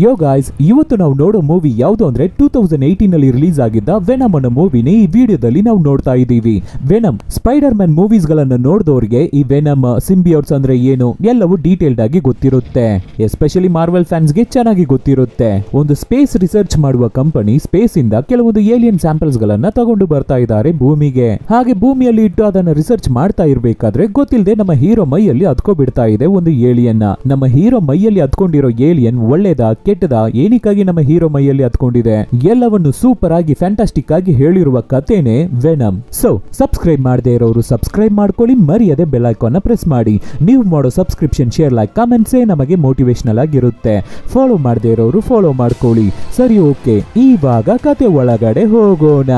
ಯೋ guys, ಇವತ್ತು ನಾವು ನೋಡೋ ಮೂವಿ ಯಾವುದು ಅಂದ್ರೆ 2018 ನಲ್ಲಿ ರಿಲೀಸ್ ಆಗಿದ್ದ ವೆನಮ್ ಅನ್ನೋ ಮೂವಿನೇ ಈ ವಿಡಿಯೋದಲ್ಲಿ ನಾವು ನೋಡ್ತಾ ಇದ್ದೀವಿ. ವೆನಮ್ ಸ್ಪೈಡರ್ ಮ್ಯಾನ್ ಮೂವೀಸ್ ಗಳನ್ನ ನೋಡಿದವರಿಗೆ ಈ ವೆನಮ್ ಸಿಂಬಿಯೋಟ್ಸ್ ಅಂದ್ರೆ ಏನು ಎಲ್ಲವೂ ಡೀಟೇಲ್ಡ್ ಆಗಿ ಗೊತ್ತಿರುತ್ತೆ. ಎಸ್ಪೆಷಲಿ ಮಾರ್ವೆಲ್ ಫ್ಯಾನ್ಸ್ ಗೆ ಚೆನ್ನಾಗಿ ಗೊತ್ತಿರುತ್ತೆ. ಒಂದು ಸ್ಪೇಸ್ ರಿಸರ್ಚ್ ಮಾಡುವ ಕಂಪನಿ ಸ್ಪೇಸ್ ಇಂದ ಕೆಲವೊಂದು ಏಲಿಯನ್ ಸ್ಯಾಂಪಲ್ಸ್ ಗಳನ್ನ ತಗೊಂಡು ಬರ್ತಾ ಇದ್ದಾರೆ ಭೂಮಿಗೆ. ಹಾಗೆ ಭೂಮಿಯಲ್ಲಿ ಇಟ್ಟು ಅದನ್ನ ರಿಸರ್ಚ್ ಮಾಡ್ತಾ ಇರ್ಬೇಕಾದ್ರೆ ಗೊತ್ತಿಲ್ಲದೆ ನಮ್ಮ ಹೀರೋ ಮೈಯಲ್ಲಿ ಹತ್ಕೊ ಬಿಡ್ತಾ ಇದೆ ಒಂದು ಏಲಿಯನ್. ನಮ್ಮ ಹೀರೋ ಮೈಯಲ್ಲಿ ಹತ್ಕೊಂಡಿರೋ ಏಲಿಯನ್ ಒಳ್ಳೆದ ಕೆಟ್ಟದ ಏನಕ್ಕಾಗಿ ನಮ್ಮ ಹೀರೋ ಮೈಯಲ್ಲಿ ಹತ್ಕೊಂಡಿದೆ ಎಲ್ಲವನ್ನು ಸೂಪರ್ ಆಗಿ ಫ್ಯಾಂಟಾಸ್ಟಿಕ್ ಆಗಿ ಹೇಳಿರುವ ಕಥೆನೇ ವೆನಮ್. ಸೊ ಸಬ್ಸ್ಕ್ರೈಬ್ ಮಾಡದೇ ಇರೋರು ಸಬ್ಸ್ಕ್ರೈಬ್ ಮಾಡ್ಕೊಳ್ಳಿ, ಮರಿಯದೆ ಬೆಲ್ ಐಕಾನ್ ಪ್ರೆಸ್ ಮಾಡಿ. ನೀವು ಮಾಡೋ ಸಬ್ಸ್ಕ್ರಿಪ್ಷನ್, ಶೇರ್, ಲೈಕ್, ಕಮೆಂಟ್ಸೇ ನಮಗೆ ಮೋಟಿವೇಶನಲ್ ಆಗಿರುತ್ತೆ. ಫಾಲೋ ಮಾಡದೇ ಇರೋರು ಫಾಲೋ ಮಾಡ್ಕೊಳ್ಳಿ. ಸರಿ, ಓಕೆ, ಇವಾಗ ಕತೆ ಒಳಗಡೆ ಹೋಗೋಣ.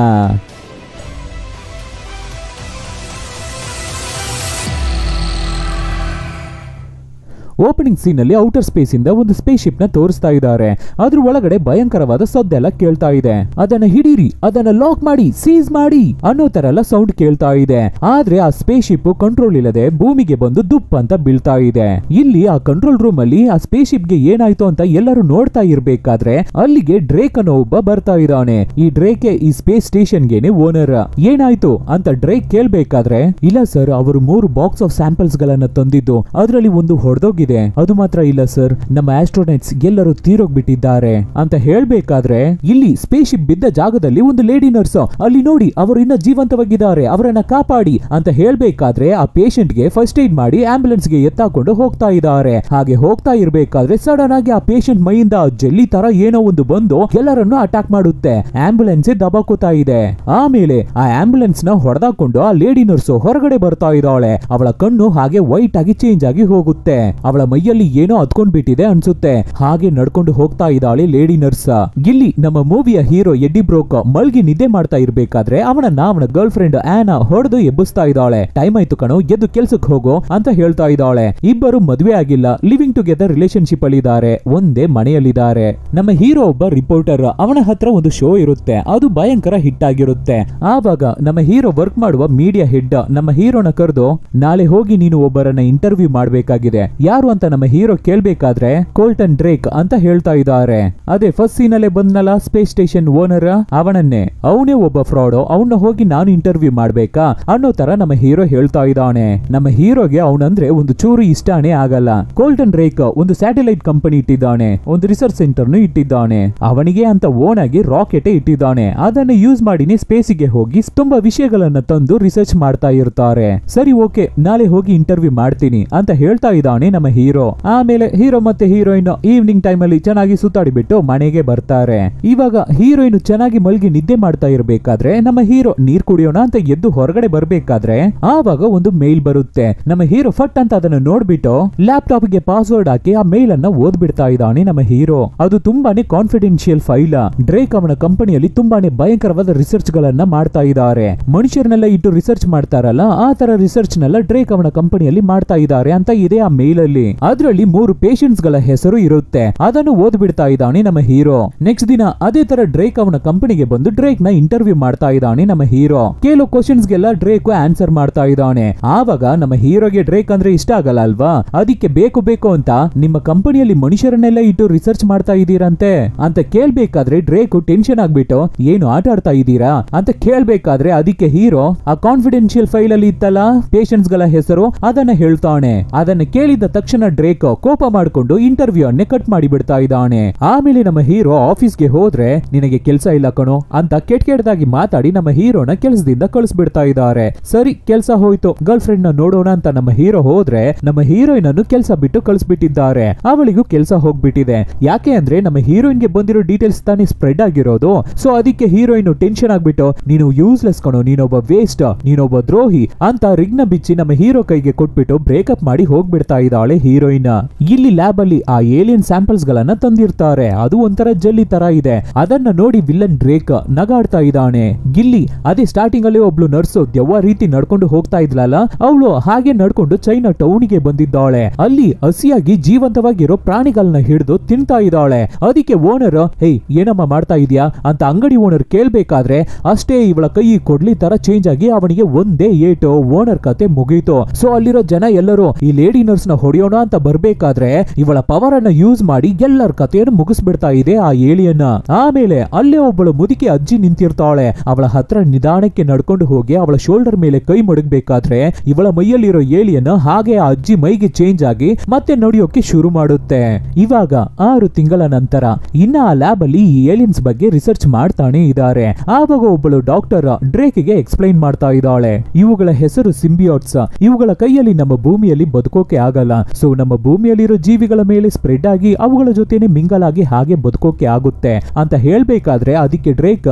ಓಪನಿಂಗ್ ಸೀನ್ ಅಲ್ಲಿ ಔಟರ್ ಸ್ಪೇಸ್ ಇಂದ ಒಂದು ಸ್ಪೇಸ್ ಶಿಪ್ ನ ತೋರಿಸ್ತಾ ಇದ್ದಾರೆ. ಅದ್ರ ಒಳಗಡೆ ಭಯಂಕರವಾದ ಸದ್ದೆಲ್ಲ ಕೇಳ್ತಾ ಇದೆ. ಅದನ್ನ ಹಿಡೀರಿ, ಅದನ್ನ ಲಾಕ್ ಮಾಡಿ, ಸೀಸ್ ಮಾಡಿ ಅನ್ನೋ ತರ ಎಲ್ಲ ಸೌಂಡ್ ಕೇಳ್ತಾ ಇದೆ. ಆದ್ರೆ ಆ ಸ್ಪೇಸ್ ಶಿಪ್ ಕಂಟ್ರೋಲ್ ಇಲ್ಲದೆ ಭೂಮಿಗೆ ಬಂದು ದುಪ್ ಅಂತ ಬೀಳ್ತಾ ಇದೆ. ಇಲ್ಲಿ ಆ ಕಂಟ್ರೋಲ್ ರೂಮ್ ಅಲ್ಲಿ ಆ ಸ್ಪೇಸ್ ಶಿಪ್ ಗೆ ಏನಾಯ್ತು ಅಂತ ಎಲ್ಲರೂ ನೋಡ್ತಾ ಇರ್ಬೇಕಾದ್ರೆ ಅಲ್ಲಿಗೆ ಡ್ರೇಕ್ ಅನ್ನೋ ಒಬ್ಬ ಬರ್ತಾ ಇದ್ದಾನೆ. ಈ ಡ್ರೇಕ್ ಈ ಸ್ಪೇಸ್ ಸ್ಟೇಷನ್ ಗೆನೆ ಓನರ್. ಏನಾಯ್ತು ಅಂತ ಡ್ರೇಕ್ ಕೇಳ್ಬೇಕಾದ್ರೆ, ಇಲ್ಲ ಸರ್, ಅವರು 3 ಬಾಕ್ಸ್ ಆಫ್ ಸ್ಯಾಂಪಲ್ಸ್ ಗಳನ್ನ ತಂದಿದ್ದು ಅದರಲ್ಲಿ ಒಂದು ಹೊಡೆದೋಗಿದೆ, ಅದು ಮಾತ್ರ ಇಲ್ಲ ಸರ್, ನಮ್ಮ ಆಸ್ಟ್ರೋನಟ್ಸ್ ಎಲ್ಲರೂ ತೀರೋಗ್ಬಿಟ್ಟಿದ್ದಾರೆ ಅಂತ ಹೇಳ್ಬೇಕಾದ್ರೆ ಇಲ್ಲಿ ಸ್ಪೇಸ್ ಶಿಪ್ ಬಿದ್ದ ಜಾಗದಲ್ಲಿ ಒಂದು ಲೇಡಿ ನರ್ಸ್, ಅಲ್ಲಿ ನೋಡಿ ಅವರು ಇನ್ನ ಜೀವಂತವಾಗಿದ್ದಾರೆ, ಅವರನ್ನ ಕಾಪಾಡಿ ಅಂತ ಹೇಳ್ಬೇಕಾದ್ರೆ ಆ ಪೇಷಂಟ್ ಗೆ ಫಸ್ಟ್ ಏಡ್ ಮಾಡಿ ಆಂಬ್ಯುಲೆನ್ಸ್ ಗೆ ಎತ್ತಾಕೊಂಡು ಹೋಗ್ತಾ ಇದ್ದಾರೆ. ಹಾಗೆ ಹೋಗ್ತಾ ಇರ್ಬೇಕಾದ್ರೆ ಸಡನ್ ಆಗಿ ಆ ಪೇಷಂಟ್ ಮೈಯಿಂದ ಜೆಲ್ಲಿ ತರ ಏನೋ ಒಂದು ಬಂದು ಎಲ್ಲರನ್ನು ಅಟ್ಯಾಕ್ ಮಾಡುತ್ತೆ. ಆಂಬ್ಯುಲೆನ್ಸ್ ದಬಾಕೋತಾ ಇದೆ. ಆಮೇಲೆ ಆ ಆಂಬ್ಯುಲೆನ್ಸ್ ನ ಹೊಡೆದಾಕೊಂಡು ಆ ಲೇಡಿ ನರ್ಸ್ ಹೊರಗಡೆ ಬರ್ತಾ ಇದ್ದಾಳೆ. ಅವಳ ಕಣ್ಣು ಹಾಗೆ ವೈಟ್ ಆಗಿ ಚೇಂಜ್ ಆಗಿ ಹೋಗುತ್ತೆ. ಅವಳ ಮೈಯಲ್ಲಿ ಏನೋ ಹತ್ಕೊಂಡ್ಬಿಟ್ಟಿದೆ ಅನ್ಸುತ್ತೆ. ಹಾಗೆ ನಡ್ಕೊಂಡು ಹೋಗ್ತಾ ಇದ್ದಾಳೆ ಲೇಡಿ ನರ್ಸ್. ಇಲ್ಲಿ ನಮ್ಮ ಮೂವಿಯ ಹೀರೋ ಎಡ್ಡಿ ಬ್ರೋಕ್ ಮಲ್ಗಿ ನಿದ್ದೆ ಮಾಡ್ತಾ ಇರ್ಬೇಕಾದ್ರೆ ಅವನ ಗರ್ಲ್ ಫ್ರೆಂಡ್ ಆನಾ ಹೊಡೆದು ಎಬ್ಬಿಸ್ತಾ ಇದ್ದಾಳೆ. ಟೈಮ್ ಆಯ್ತು ಕಣೋ, ಎದ್ದು ಕೆಲ್ಸಕ್ಕೆ ಹೋಗೋ ಅಂತ ಹೇಳ್ತಾ ಇದ್ದಾಳೆ. ಇಬ್ಬರು ಮದುವೆ ಆಗಿಲ್ಲ, ಲಿವಿಂಗ್ ಟುಗೆದರ್ ರಿಲೇಶನ್ಶಿಪ್ ಅಲ್ಲಿ ಇದ್ದಾರೆ, ಒಂದೇ ಮನೆಯಲ್ಲಿದ್ದಾರೆ. ನಮ್ಮ ಹೀರೋ ಒಬ್ಬ ರಿಪೋರ್ಟರ್, ಅವನ ಹತ್ರ ಒಂದು ಶೋ ಇರುತ್ತೆ, ಅದು ಭಯಂಕರ ಹಿಟ್ ಆಗಿರುತ್ತೆ. ಆವಾಗ ನಮ್ಮ ಹೀರೋ ವರ್ಕ್ ಮಾಡುವ ಮೀಡಿಯಾ ಹೆಡ್ ನಮ್ಮ ಹೀರೋನ ಕರೆದು, ನಾಳೆ ಹೋಗಿ ನೀನು ಒಬ್ಬರನ್ನ ಇಂಟರ್ವ್ಯೂ ಮಾಡಬೇಕಾಗಿದೆ. ಯಾರು ಅಂತ ನಮ್ಮ ಹೀರೋ ಕೇಳ್ಬೇಕಾದ್ರೆ ಕೋಲ್ಟನ್ ಡ್ರೇಕ್ ಅಂತ ಹೇಳ್ತಾ ಇದ್ದಾರೆ. ಅದೇ ಫಸ್ಟ್ ಸೀನ್ ಅಲ್ಲೇ ಬಂದ್ನಲ್ಲ ಸ್ಪೇಸ್ ಸ್ಟೇಷನ್ ಓನರ್, ಅವನನ್ನೇ. ಅವನೇ ಒಬ್ಬ ಫ್ರಾಡ್, ಅವನ್ನ ಹೋಗಿ ನಾನು ಇಂಟರ್ವ್ಯೂ ಮಾಡ್ಬೇಕಾ ಅನ್ನೋ ತರ ನಮ್ಮ ಹೀರೋ ಹೇಳ್ತಾ ಇದ್ದಾನೆ. ನಮ್ಮ ಹೀರೋಗೆ ಅವನಂದ್ರೆ ಒಂದು ಚೂರು ಇಷ್ಟಾನೇ ಆಗಲ್ಲ. ಕೋಲ್ಟನ್ ಡ್ರೇಕ್ ಒಂದು ಸ್ಯಾಟಲೈಟ್ ಕಂಪನಿ ಇಟ್ಟಿದ್ದಾನೆ, ಒಂದು ರಿಸರ್ಚ್ ಸೆಂಟರ್ ನು ಇಟ್ಟಿದ್ದಾನೆ. ಅವನಿಗೆ ಅಂತ ಓನ್ ಆಗಿ ರಾಕೆಟ್ ಇಟ್ಟಿದ್ದಾನೆ. ಅದನ್ನ ಯೂಸ್ ಮಾಡಿನೇ ಸ್ಪೇಸಿಗೆ ಹೋಗಿ ತುಂಬಾ ವಿಷಯಗಳನ್ನ ತಂದು ರಿಸರ್ಚ್ ಮಾಡ್ತಾ ಇರ್ತಾರೆ. ಸರಿ, ಓಕೆ, ನಾಳೆ ಹೋಗಿ ಇಂಟರ್ವ್ಯೂ ಮಾಡ್ತೀನಿ ಅಂತ ಹೇಳ್ತಾ ಇದ್ದಾನೆ ನಮ್ಮ ಹೀರೋ. ಆಮೇಲೆ ಹೀರೋ ಮತ್ತೆ ಹೀರೋಯಿನ್ ಈವ್ನಿಂಗ್ ಟೈಮ್ ಅಲ್ಲಿ ಚೆನ್ನಾಗಿ ಸುತ್ತಾಡಿಬಿಟ್ಟು ಮನೆಗೆ ಬರ್ತಾರೆ. ಇವಾಗ ಹೀರೋಯಿನ್ ಚೆನ್ನಾಗಿ ಮಲ್ಗಿ ನಿದ್ದೆ ಮಾಡ್ತಾ ಇರ್ಬೇಕಾದ್ರೆ ನಮ್ಮ ಹೀರೋ ನೀರ್ ಕುಡಿಯೋಣ ಅಂತ ಎದ್ದು ಹೊರಗಡೆ ಬರ್ಬೇಕಾದ್ರೆ ಆವಾಗ ಒಂದು ಮೇಲ್ ಬರುತ್ತೆ. ನಮ್ಮ ಹೀರೋ ಫಟ್ ಅಂತ ಅದನ್ನ ನೋಡ್ಬಿಟ್ಟು ಲ್ಯಾಪ್ಟಾಪ್ ಗೆ ಪಾಸ್ವರ್ಡ್ ಹಾಕಿ ಆ ಮೇಲ್ ಅನ್ನ ಓದ್ಬಿಡ್ತಾ ಇದ್ದಾನೆ ನಮ್ಮ ಹೀರೋ. ಅದು ತುಂಬಾನೇ ಕಾನ್ಫಿಡೆನ್ಶಿಯಲ್ ಫೈಲ್. ಡ್ರೇಕ್ ಅವನ ಕಂಪನಿಯಲ್ಲಿ ತುಂಬಾನೇ ಭಯಂಕರವಾದ ರಿಸರ್ಚ್ ಗಳನ್ನ ಮಾಡ್ತಾ ಇದ್ದಾರೆ. ಮನುಷ್ಯರನ್ನೆಲ್ಲ ಇಟ್ಟು ರಿಸರ್ಚ್ ಮಾಡ್ತಾರಲ್ಲ, ಆ ತರ ರಿಸರ್ಚ್ ನೆಲ್ಲ ಡ್ರೇಕ್ ಅವನ ಕಂಪನಿಯಲ್ಲಿ ಮಾಡ್ತಾ ಇದ್ದಾರೆ ಅಂತ ಇದೆ ಆ ಮೇಲ್ ಅಲ್ಲಿ. ಅದರಲ್ಲಿ 3 ಪೇಷಂಟ್ಸ್ ಗಳ ಹೆಸರು ಇರುತ್ತೆ. ಅದನ್ನು ಓದ್ಬಿಡ್ತಾ ಇದ್ದಾನೆ ನಮ್ಮ ಹೀರೋ. ನೆಕ್ಸ್ಟ್ ದಿನ ಅದೇ ತರ ಡ್ರೇಕ್ ಅವನ ಕಂಪನಿಗೆ ಬಂದು ಡ್ರೇಕ್ ನ ಇಂಟರ್ವ್ಯೂ ಮಾಡ್ತಾ ಇದ್ದಾನೆ ನಮ್ಮ ಹೀರೋ. ಕೆಲವು ಕ್ವಶನ್ಸ್ ಗೆಲ್ಲ ಡ್ರೇಕ್ ಆನ್ಸರ್ ಮಾಡ್ತಾ ಇದ್ದಾನೆ. ಆವಾಗ ನಮ್ಮ ಹೀರೋಗೆ ಡ್ರೇಕ್ ಅಂದ್ರೆ ಇಷ್ಟ ಆಗಲ್ಲ ಅಲ್ವಾ, ಅದಕ್ಕೆ ಬೇಕು ಅಂತ ನಿಮ್ಮ ಕಂಪನಿಯಲ್ಲಿ ಮನುಷ್ಯರನ್ನೆಲ್ಲ ಇಟ್ಟು ರಿಸರ್ಚ್ ಮಾಡ್ತಾ ಇದ್ದೀರಂತೆ ಅಂತ ಕೇಳ್ಬೇಕಾದ್ರೆ ಡ್ರೇಕ್ ಟೆನ್ಷನ್ ಆಗ್ಬಿಟ್ಟು, ಏನು ಆಟ ಆಡ್ತಾ ಇದ್ದೀರಾ ಅಂತ ಕೇಳ್ಬೇಕಾದ್ರೆ ಅದಕ್ಕೆ ಹೀರೋ ಆ ಕಾನ್ಫಿಡೆನ್ಶಿಯಲ್ ಫೈಲ್ ಅಲ್ಲಿ ಇತ್ತಲ್ಲ ಪೇಷಂಟ್ಸ್ ಗಳ ಹೆಸರು ಅದನ್ನ ಹೇಳ್ತಾನೆ. ಅದನ್ನ ಕೇಳಿದ ತಕ್ಷಣ ಡ್ರೇಕ್ ಕೋಪ ಮಾಡ್ಕೊಂಡು ಇಂಟರ್ವ್ಯೂ ಅನ್ನೇ ಕಟ್ ಮಾಡಿ ಬಿಡ್ತಾ ಇದ್ದಾನೆ. ಆಮೇಲೆ ನಮ್ಮ ಹೀರೋ ಆಫೀಸ್ಗೆ ಹೋದ್ರೆ, ನಿನಗೆ ಕೆಲಸ ಇಲ್ಲ ಕಣೋ ಅಂತ ಕೆಟ್ಟದಾಗಿ ಮಾತಾಡಿ ನಮ್ಮ ಹೀರೋನ ಕೆಲಸದಿಂದ ಕಳಿಸ್ಬಿಡ್ತಾ ಇದ್ದಾರೆ. ಸರಿ, ಕೆಲಸ ಹೋಯ್ತು, ಗರ್ಲ್ ಫ್ರೆಂಡ್ ನ ನೋಡೋಣ ಅಂತ ನಮ್ಮ ಹೀರೋ ಹೋದ್ರೆ ನಮ್ಮ ಹೀರೋಯಿನ್ ಅನ್ನು ಕೆಲಸ ಬಿಟ್ಟು ಕಳಿಸ್ಬಿಟ್ಟಿದ್ದಾರೆ. ಅವಳಿಗೂ ಕೆಲಸ ಹೋಗ್ಬಿಟ್ಟಿದೆ. ಯಾಕೆ ಅಂದ್ರೆ ನಮ್ಮ ಹೀರೋಯಿನ್ ಗೆ ಬಂದಿರೋ ಡೀಟೇಲ್ಸ್ ತಾನೇ ಸ್ಪ್ರೆಡ್ ಆಗಿರೋದು. ಸೊ ಅದಕ್ಕೆ ಹೀರೋಯಿನ್ ಟೆನ್ಷನ್ ಆಗ್ಬಿಟ್ಟು, ನೀನು ಯೂಸ್ಲೆಸ್ ಕಣೋ, ನೀನೊಬ್ಬ ವೇಸ್ಟ್, ನೀನೊಬ್ಬ ದ್ರೋಹಿ ಅಂತ ರಿಗ್ನ ಬಿಚ್ಚಿ ನಮ್ಮ ಹೀರೋ ಕೈಗೆ ಕೊಟ್ಬಿಟ್ಟು ಬ್ರೇಕಪ್ ಮಾಡಿ ಹೋಗ್ಬಿಡ್ತಾ ಇದ್ದಾಳೆ ಹೀರೋಯಿನ್. ಇಲ್ಲಿ ಲ್ಯಾಬ್ ಅಲ್ಲಿ ಆ ಏಲಿಯನ್ ಸ್ಯಾಂಪಲ್ಸ್ ಗಳನ್ನ ತಂದಿರ್ತಾರೆ. ಅದು ಒಂಥರ ಜಲ್ಲಿ ತರ ಇದೆ. ಅದನ್ನ ನೋಡಿ ವಿಲ್ಲನ್ ಡ್ರೇಕ್ ನಗಾಡ್ತಾ ಇದ್ದಾನೆ. ಗಿಲ್ಲಿ ಅದೇ ಸ್ಟಾರ್ಟಿಂಗ್ ಅಲ್ಲಿ ಒಬ್ಳು ನರ್ಸ್ ದೆವ್ವ ರೀತಿ ನಡ್ಕೊಂಡು ಹೋಗ್ತಾ ಇದ್ಲಲ್ಲ, ಅವಳು ಹಾಗೆ ನಡ್ಕೊಂಡು ಚೈನಾ ಟೌನ್ ಗೆ ಬಂದಿದ್ದಾಳೆ. ಅಲ್ಲಿ ಹಸಿಯಾಗಿ ಜೀವಂತವಾಗಿರೋ ಪ್ರಾಣಿಗಳನ್ನ ಹಿಡಿದು ತಿಂತಾ ಇದ್ದಾಳೆ. ಅದಕ್ಕೆ ಓನರ್, ಹೇ ಏನಮ್ಮ ಮಾಡ್ತಾ ಇದೀಯಾ ಅಂತ ಅಂಗಡಿ ಓನರ್ ಕೇಳ್ಬೇಕಾದ್ರೆ ಅಷ್ಟೇ ಇವಳ ಕೈ ಕೊಡ್ಲಿ ತರ ಚೇಂಜ್ ಆಗಿ ಅವನಿಗೆ ಒಂದೇ ಏಟು. ಓನರ್ ಕತೆ ಮುಗೀತು. ಸೊ ಅಲ್ಲಿರೋ ಜನ ಎಲ್ಲರೂ ಈ ಲೇಡಿ ನರ್ಸ್ ನ ಹೊಡೆಯೋ ಹೊಡೆಯೋಣ ಅಂತ ಬರ್ಬೇಕಾದ್ರೆ ಇವಳ ಪವರ್ ಅನ್ನ ಯೂಸ್ ಮಾಡಿ ಎಲ್ಲರ ಕಥೆಯನ್ನು ಮುಗಿಸ್ಬಿಡ್ತಾ ಇದೆ ಆ ಏಲಿಯನ್. ಆಮೇಲೆ ಅಲ್ಲೇ ಒಬ್ಬಳು ಮುದುಕಿ ಅಜ್ಜಿ ನಿಂತಿರ್ತಾಳೆ. ಅವಳ ಹತ್ರ ನಿಧಾನಕ್ಕೆ ನಡ್ಕೊಂಡು ಹೋಗಿ ಅವಳ ಶೋಲ್ಡರ್ ಮೇಲೆ ಕೈ ಮಡಗಬೇಕಾದ್ರೆ ಇವಳ ಮೈಯಲ್ಲಿರೋ ಏಲಿಯನ್ ಹಾಗೆ ಆ ಅಜ್ಜಿ ಮೈಗೆ ಚೇಂಜ್ ಆಗಿ ಮತ್ತೆ ನಡೆಯೋಕೆ ಶುರು ಮಾಡುತ್ತೆ. ಇವಾಗ 6 ತಿಂಗಳ ನಂತರ ಇನ್ನ ಆ ಲ್ಯಾಬ್ ಅಲ್ಲಿ ಈ ಏಲಿಯನ್ಸ್ ಬಗ್ಗೆ ರಿಸರ್ಚ್ ಮಾಡ್ತಾನೆ ಇದ್ದಾರೆ. ಆವಾಗ ಒಬ್ಬಳು ಡಾಕ್ಟರ್ ಡ್ರೇಕ್ಗೆ ಎಕ್ಸ್ಪ್ಲೈನ್ ಮಾಡ್ತಾ ಇದ್ದಾಳೆ. ಇವುಗಳ ಹೆಸರು ಸಿಂಬಿಯೋಟ್ಸ್. ಇವುಗಳ ಕೈಯಲ್ಲಿ ನಮ್ಮ ಭೂಮಿಯಲ್ಲಿ ಬದುಕೋಕೆ ಆಗಲ್ಲ. ಸೊ ನಮ್ಮ ಭೂಮಿಯಲ್ಲಿರೋ ಜೀವಿಗಳ ಮೇಲೆ ಸ್ಪ್ರೆಡ್ ಆಗಿ ಅವುಗಳ ಜೊತೆನೆ ಮಿಂಗಲ್ ಆಗಿ ಹಾಗೆ ಬದುಕೋಕೆ ಆಗುತ್ತೆ ಅಂತ ಹೇಳ್ಬೇಕಾದ್ರೆ ಅದಕ್ಕೆ ಡ್ರೇಕ್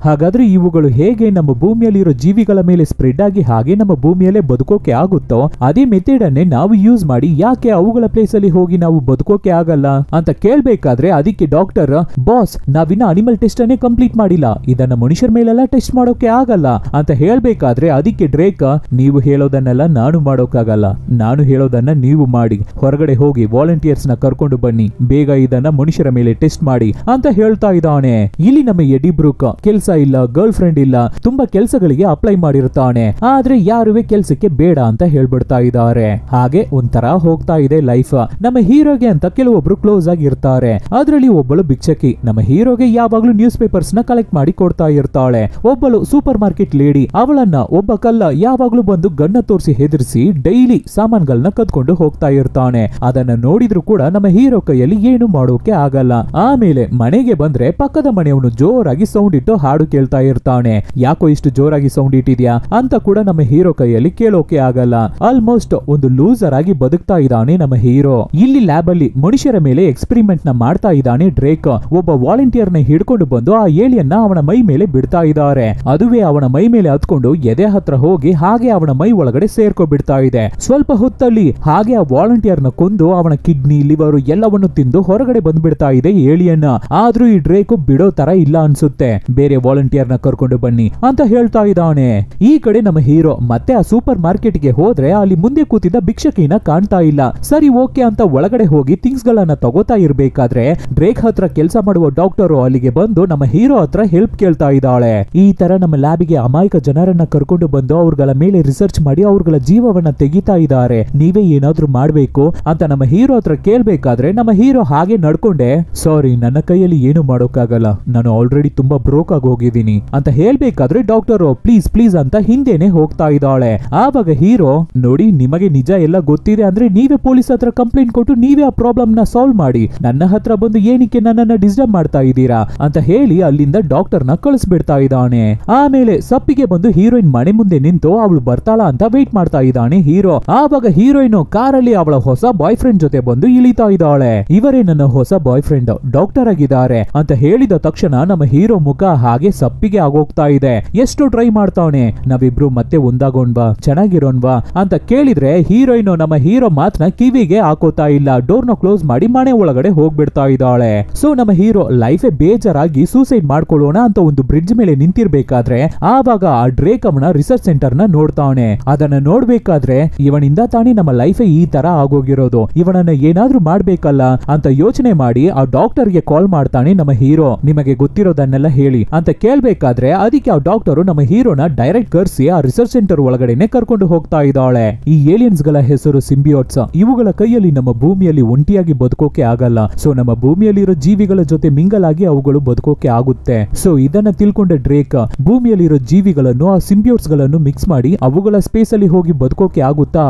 ಹಾಗಾದ್ರೆ ಇವುಗಳು ಹೇಗೆ ನಮ್ಮ ಭೂಮಿಯಲ್ಲಿರೋ ಜೀವಿಗಳ ಮೇಲೆ ಸ್ಪ್ರೆಡ್ ಆಗಿ ಹಾಗೆ ನಮ್ಮ ಭೂಮಿಯಲ್ಲೇ ಬದುಕೋಕೆ ಆಗುತ್ತೋ ಅದೇ ಮೆಥಡ್ ಅನ್ನೇ ನಾವು ಯೂಸ್ ಮಾಡಿ ಯಾಕೆ ಅವುಗಳ ಪ್ಲೇಸ್ ಅಲ್ಲಿ ಹೋಗಿ ನಾವು ಬದುಕೋಕೆ ಆಗಲ್ಲ ಅಂತ ಕೇಳ್ಬೇಕಾದ್ರೆ ಅದಕ್ಕೆ ಡಾಕ್ಟರ್ ಬಾಸ್ ನಾವಿನ್ನ ಅನಿಮಲ್ ಟೆಸ್ಟ್ ಅನ್ನೇ ಕಂಪ್ಲೀಟ್ ಮಾಡಿಲ್ಲ, ಇದನ್ನ ಮನುಷ್ಯರ ಮೇಲೆಲ್ಲ ಟೆಸ್ಟ್ ಮಾಡೋಕೆ ಆಗಲ್ಲ ಅಂತ ಹೇಳ್ಬೇಕಾದ್ರೆ ಅದಕ್ಕೆ ಡ್ರೇಕ್ ನೀವು ಹೇಳೋದನ್ನೆಲ್ಲ ನಾನು ಮಾಡೋಕ್ಕಾಗಲ್ಲ, ನಾನು ಹೇಳೋದನ್ನ ನೀವು ಮಾಡಿ ಹೊರಗಡೆ ಹೋಗಿ ವಾಲಂಟಿಯರ್ಸ್ ನ ಕರ್ಕೊಂಡು ಬನ್ನಿ, ಬೇಗ ಇದನ್ನ ಮನುಷ್ಯರ ಮೇಲೆ ಟೆಸ್ಟ್ ಮಾಡಿ ಅಂತ ಹೇಳ್ತಾ ಇದ್ದಾನೆ. ಇಲ್ಲಿ ನಮ್ಮ ಎಡಿ ಬ್ರೂಕ್ ಕೆಲಸ ಇಲ್ಲ, ಗರ್ಲ್ ಫ್ರೆಂಡ್ ಇಲ್ಲ, ತುಂಬಾ ಕೆಲಸಗಳಿಗೆ ಅಪ್ಲೈ ಮಾಡಿರ್ತಾನೆ. ಆದ್ರೆ ಯಾರುವೆ ಕೆಲ್ಸಕ್ಕೆ ಬೇಡ ಅಂತ ಹೇಳ್ಬಿಡ್ತಾ ಇದ್ದಾರೆ. ಹಾಗೆ ಒಂಥರ ಹೋಗ್ತಾ ಇದೆ ಲೈಫ್. ನಮ್ಮ ಹೀರೋಗೆ ಅಂತ ಕೆಲವೊಬ್ರು ಕ್ಲೋಸ್ ಆಗಿ ಇರ್ತಾರೆ. ಅದರಲ್ಲಿ ಒಬ್ಬಳು ಭಿಕ್ಷಕಿ ನಮ್ಮ ಹೀರೋಗೆ ಯಾವಾಗ್ಲೂ ನ್ಯೂಸ್ ಪೇಪರ್ಸ್ ನ ಕಲೆಕ್ಟ್ ಮಾಡಿ ಕೊಡ್ತಾ ಇರ್ತಾಳೆ. ಒಬ್ಬಳು ಸೂಪರ್ ಮಾರ್ಕೆಟ್ ಲೇಡಿ ಅವಳನ್ನ ಒಬ್ಬ ಕಲ್ಲ ಯಾವಾಗ್ಲೂ ಬಂದು ಗಣ್ಣ ತೋರಿಸಿ ಹೆದರಿಸಿ ಡೈಲಿ ಸಾಮಾನ್ಗಳನ್ನ ಕದ್ಕೊಂಡು ಹೋಗ್ತಾ ಇರ್ತಾನೆ. ಅದನ್ನ ನೋಡಿದ್ರು ಕೂಡ ನಮ್ಮ ಹೀರೋ ಕೈಯಲ್ಲಿ ಏನು ಮಾಡೋಕೆ ಆಗಲ್ಲ. ಆಮೇಲೆ ಮನೆಗೆ ಬಂದ್ರೆ ಪಕ್ಕದ ಮನೆಯವನು ಜೋರಾಗಿ ಸೌಂಡ್ ಇಟ್ಟು ಹಾಡು ಕೇಳ್ತಾ ಇರ್ತಾನೆ. ಯಾಕೋ ಇಷ್ಟು ಜೋರಾಗಿ ಸೌಂಡ್ ಇಟ್ಟಿದ್ಯಾ ಅಂತ ಕೂಡ ನಮ್ಮ ಹೀರೋ ಕೈಯಲ್ಲಿ ಕೇಳೋಕೆ ಆಗಲ್ಲ. ಆಲ್ಮೋಸ್ಟ್ ಒಂದು ಲೂಸರ್ ಆಗಿ ಬದುಕ್ತಾ ಇದ್ದಾನೆ ನಮ್ಮ ಹೀರೋ. ಇಲ್ಲಿ ಲ್ಯಾಬ್ ಅಲ್ಲಿ ಮನುಷ್ಯರ ಮೇಲೆ ಎಕ್ಸ್ಪೆರಿಮೆಂಟ್ ನ ಮಾಡ್ತಾ ಇದ್ದಾನೆ ಡ್ರೇಕ್. ಒಬ್ಬ ವಾಲಂಟಿಯರ್ ನ ಹಿಡ್ಕೊಂಡು ಬಂದು ಆ ಏಲಿಯನ್ನ ಅವನ ಮೈ ಮೇಲೆ ಬಿಡ್ತಾ ಇದ್ದಾರೆ. ಅದುವೇ ಅವನ ಮೈ ಮೇಲೆ ಹತ್ಕೊಂಡು ಎದೆ ಹತ್ರ ಹೋಗಿ ಹಾಗೆ ಅವನ ಮೈ ಒಳಗಡೆ ಸೇರ್ಕೊ ಬಿಡ್ತಾ ಇದೆ. ಸ್ವಲ್ಪ ಹೊತ್ತಲ್ಲಿ ಹಾಗೆ ಆ ವಾಲಂಟಿಯರ್ ನ ಕೊಂದು ಅವನ ಕಿಡ್ನಿ ಲಿವರ್ ಎಲ್ಲವನ್ನು ತಿಂದು ಹೊರಗಡೆ ಬಂದ್ಬಿಡ್ತಾ ಇದೆ ಏಲಿಯನ್. ಆದ್ರೂ ಈ ಡ್ರೇಕ್ ಬಿಡೋ ತರ ಇಲ್ಲ ಅನ್ಸುತ್ತೆ. ಬೇರೆ ವಾಲಂಟಿಯರ್ ನ ಕರ್ಕೊಂಡು ಬನ್ನಿ ಅಂತ ಹೇಳ್ತಾ ಇದ್ದಾನೆ. ಈ ಕಡೆ ನಮ್ಮ ಹೀರೋ ಮತ್ತೆ ಆ ಸೂಪರ್ ಮಾರ್ಕೆಟ್ ಗೆ ಹೋದ್ರೆ ಅಲ್ಲಿ ಮುಂದೆ ಕೂತಿದ್ದ ಭಿಕ್ಷಕಿನ ಕಾಣ್ತಾ ಇಲ್ಲ. ಸರಿ ಓಕೆ ಅಂತ ಒಳಗಡೆ ಹೋಗಿ ಥಿಂಗ್ಸ್ ಗಳನ್ನ ತಗೋತಾ ಇರ್ಬೇಕಾದ್ರೆ ಡ್ರೇಕ್ ಹತ್ರ ಕೆಲಸ ಮಾಡುವ ಡಾಕ್ಟರ್ ಅಲ್ಲಿಗೆ ಬಂದು ನಮ್ಮ ಹೀರೋ ಹತ್ರ ಹೆಲ್ಪ್ ಕೇಳ್ತಾ ಇದ್ದಾಳೆ. ಈ ತರ ನಮ್ಮ ಲ್ಯಾಬಿಗೆ ಅಮಾಯಕ ಜನರನ್ನ ಕರ್ಕೊಂಡು ಬಂದು ಅವ್ರಗಳ ಮೇಲೆ ರಿಸರ್ಚ್ ಮಾಡಿ ಅವ್ರಗಳ ಜೀವವನ್ನ ತೆಗಿತಾ ಇದ್ದಾರೆ, ನೀವೇ ಏನಾದ್ರೂ ಮಾಡ್ಬೇಕು ಅಂತ ನಮ್ಮ ಹೀರೋ ಹತ್ರ ಕೇಳ್ಬೇಕಾದ್ರೆ ನಮ್ಮ ಹೀರೋ ಹಾಗೆ ನಡ್ಕೊಂಡೆ ಸಾರಿ ನನ್ನ ಕೈಯಲ್ಲಿ ಏನು ಮಾಡೋಕ್ಕಾಗಲ್ಲ, ನಾನು ಆಲ್ರೆಡಿ ತುಂಬಾ ಬ್ರೋಕ್ ಆಗಿ ಹೋಗಿದ್ದೀನಿ ಅಂತ ಹೇಳ್ಬೇಕಾದ್ರೆ ಡಾಕ್ಟರ್ ಪ್ಲೀಸ್ ಪ್ಲೀಸ್ ಅಂತ ಹಿಂದೆನೆ ಹೋಗ್ತಾ ಇದ್ದಾಳೆ. ಆವಾಗ ಹೀರೋ ನೋಡಿ ನಿಮಗೆ ನಿಜ ಎಲ್ಲ ಗೊತ್ತಿದೆ ಅಂದ್ರೆ ನೀವೇ ಪೊಲೀಸ್ ಹತ್ರ ಕಂಪ್ಲೇಂಟ್ ಕೊಟ್ಟು ನೀವೇ ಆ ಪ್ರಾಬ್ಲಮ್ ನ ಸಾಲ್ವ್ ಮಾಡಿ, ನನ್ನ ಹತ್ರ ಬಂದು ಏನಕ್ಕೆ ನನ್ನನ್ನ ಡಿಸ್ಟರ್ಬ್ ಮಾಡ್ತಾ ಇದ್ದೀರಾ ಅಂತ ಹೇಳಿ ಅಲ್ಲಿಂದ ಡಾಕ್ಟರ್ ನ ಕಳಿಸ್ಬಿಡ್ತಾ ಇದ್ದಾನೆ. ಆಮೇಲೆ ಸಪ್ಪಿಗೆ ಬಂದು ಹೀರೋಯಿನ್ ಮನೆ ಮುಂದೆ ನಿಂತು ಅವಳು ಬರ್ತಾಳ ಅಂತ ವೇಟ್ ಮಾಡ್ತಾ ಇದ್ದಾನೆ ಹೀರೋ. ಆವಾಗ ಹೀರೋಯಿನ್ ಕಾರಲ್ಲಿ ಅವಳ ಹೊಸ ಬಾಯ್ ಫ್ರೆಂಡ್ ಜೊತೆ ಬಂದು ಇಳಿತಾ ಇದ್ದಾಳೆ. ಇವರೇ ನನ್ನ ಹೊಸ ಬಾಯ್ ಫ್ರೆಂಡ್ ಡಾಕ್ಟರ್ ಆಗಿದ್ದಾರೆ ಅಂತ ಹೇಳಿದ ತಕ್ಷಣ ನಮ್ಮ ಹೀರೋ ಮುಖ ಹಾಗೆ ಸಪ್ಪಿಗೆ ಆಗೋಗ್ತಾ ಇದೆ. ಎಷ್ಟು ಟ್ರೈ ಮಾಡ್ತಾವನೆ ನಾವಿಬ್ರು ಮತ್ತೆ ಒಂದಾಗೋಣ್ವಾ ಚೆನ್ನಾಗಿರೋಣ್ವಾ ಅಂತ ಕೇಳಿದ್ರೆ ಹೀರೋಯಿನ್ ನಮ್ಮ ಹೀರೋ ಮಾತನ್ನ ಕಿವಿಗೆ ಹಾಕೋತಾ ಇಲ್ಲ. ಡೋರ್ ನ ಕ್ಲೋಸ್ ಮಾಡಿ ಮನೆ ಒಳಗಡೆ ಹೋಗ್ಬಿಡ್ತಾ ಇದ್ದಾಳೆ. ಸೊ ನಮ್ಮ ಹೀರೋ ಲೈಫೇ ಬೇಜಾರಾಗಿ ಸೂಸೈಡ್ ಮಾಡ್ಕೊಳ್ಳೋಣ ಅಂತ ಒಂದು ಬ್ರಿಡ್ಜ್ ಮೇಲೆ ನಿಂತಿರ್ಬೇಕಾದ್ರೆ ಆವಾಗ ಆ ಡ್ರೇಕ್ ಅವನ ರಿಸರ್ಚ್ ಸೆಂಟರ್ ನ ನೋಡ್ತಾವನೆ. ಅದನ್ನ ನೋಡ್ಬೇಕಾದ್ರೆ ಇವನಿಂದ ತಾನೇ ನಮ್ಮ ಲೈಫೇ ಈ ತರ ಆಗೋಗಿರೋದು, ಇವನನ್ನ ಏನಾದ್ರೂ ಮಾಡ್ಬೇಕಲ್ಲ ಅಂತ ಯೋಚನೆ ಮಾಡಿ ಆ ಡಾಕ್ಟರ್ ಗೆ ಕಾಲ್ ಮಾಡ್ತಾನೆ ನಮ್ಮ ಹೀರೋ. ನಿಮಗೆ ಗೊತ್ತಿರೋದನ್ನೆಲ್ಲ ಹೇಳಿ ಅಂತ ಕೇಳ್ಬೇಕಾದ್ರೆ ಅದಕ್ಕೆ ಆ ಡಾಕ್ಟರ್ ನಮ್ಮ ಹೀರೋನ ಡೈರೆಕ್ಟ್ ಕರ್ಸಿ ಆ ರಿಸರ್ಚ್ ಸೆಂಟರ್ ಒಳಗಡೆನೆ ಕರ್ಕೊಂಡು ಹೋಗ್ತಾ ಇದ್ದಾಳೆ. ಈ ಏಲಿಯನ್ಸ್ ಗಳ ಹೆಸರು ಸಿಂಬಿಯೋಟ್ಸ್. ಇವುಗಳ ಕೈಯಲ್ಲಿ ನಮ್ಮ ಭೂಮಿಯಲ್ಲಿ ಒಂಟಿಯಾಗಿ ಬದುಕೋಕೆ ಆಗಲ್ಲ. ಸೊ ನಮ್ಮ ಭೂಮಿಯಲ್ಲಿರೋ ಜೀವಿಗಳ ಜೊತೆ ಮಿಂಗಲ್ ಆಗಿ ಅವುಗಳು ಬದುಕೋಕೆ ಆಗುತ್ತೆ. ಸೊ ಇದನ್ನ ತಿಳ್ಕೊಂಡ ಡ್ರೇಕ್ ಭೂಮಿಯಲ್ಲಿರೋ ಜೀವಿಗಳನ್ನು ಆ ಸಿಂಬಿಯೋಟ್ಸ್ ಗಳನ್ನು ಮಿಕ್ಸ್ ಮಾಡಿ ಅವುಗಳ ಸ್ಪೇಸ್ ಅಲ್ಲಿ ಹೋಗಿ ಬದುಕೋಕೆ ಆಗುತ್ತಾ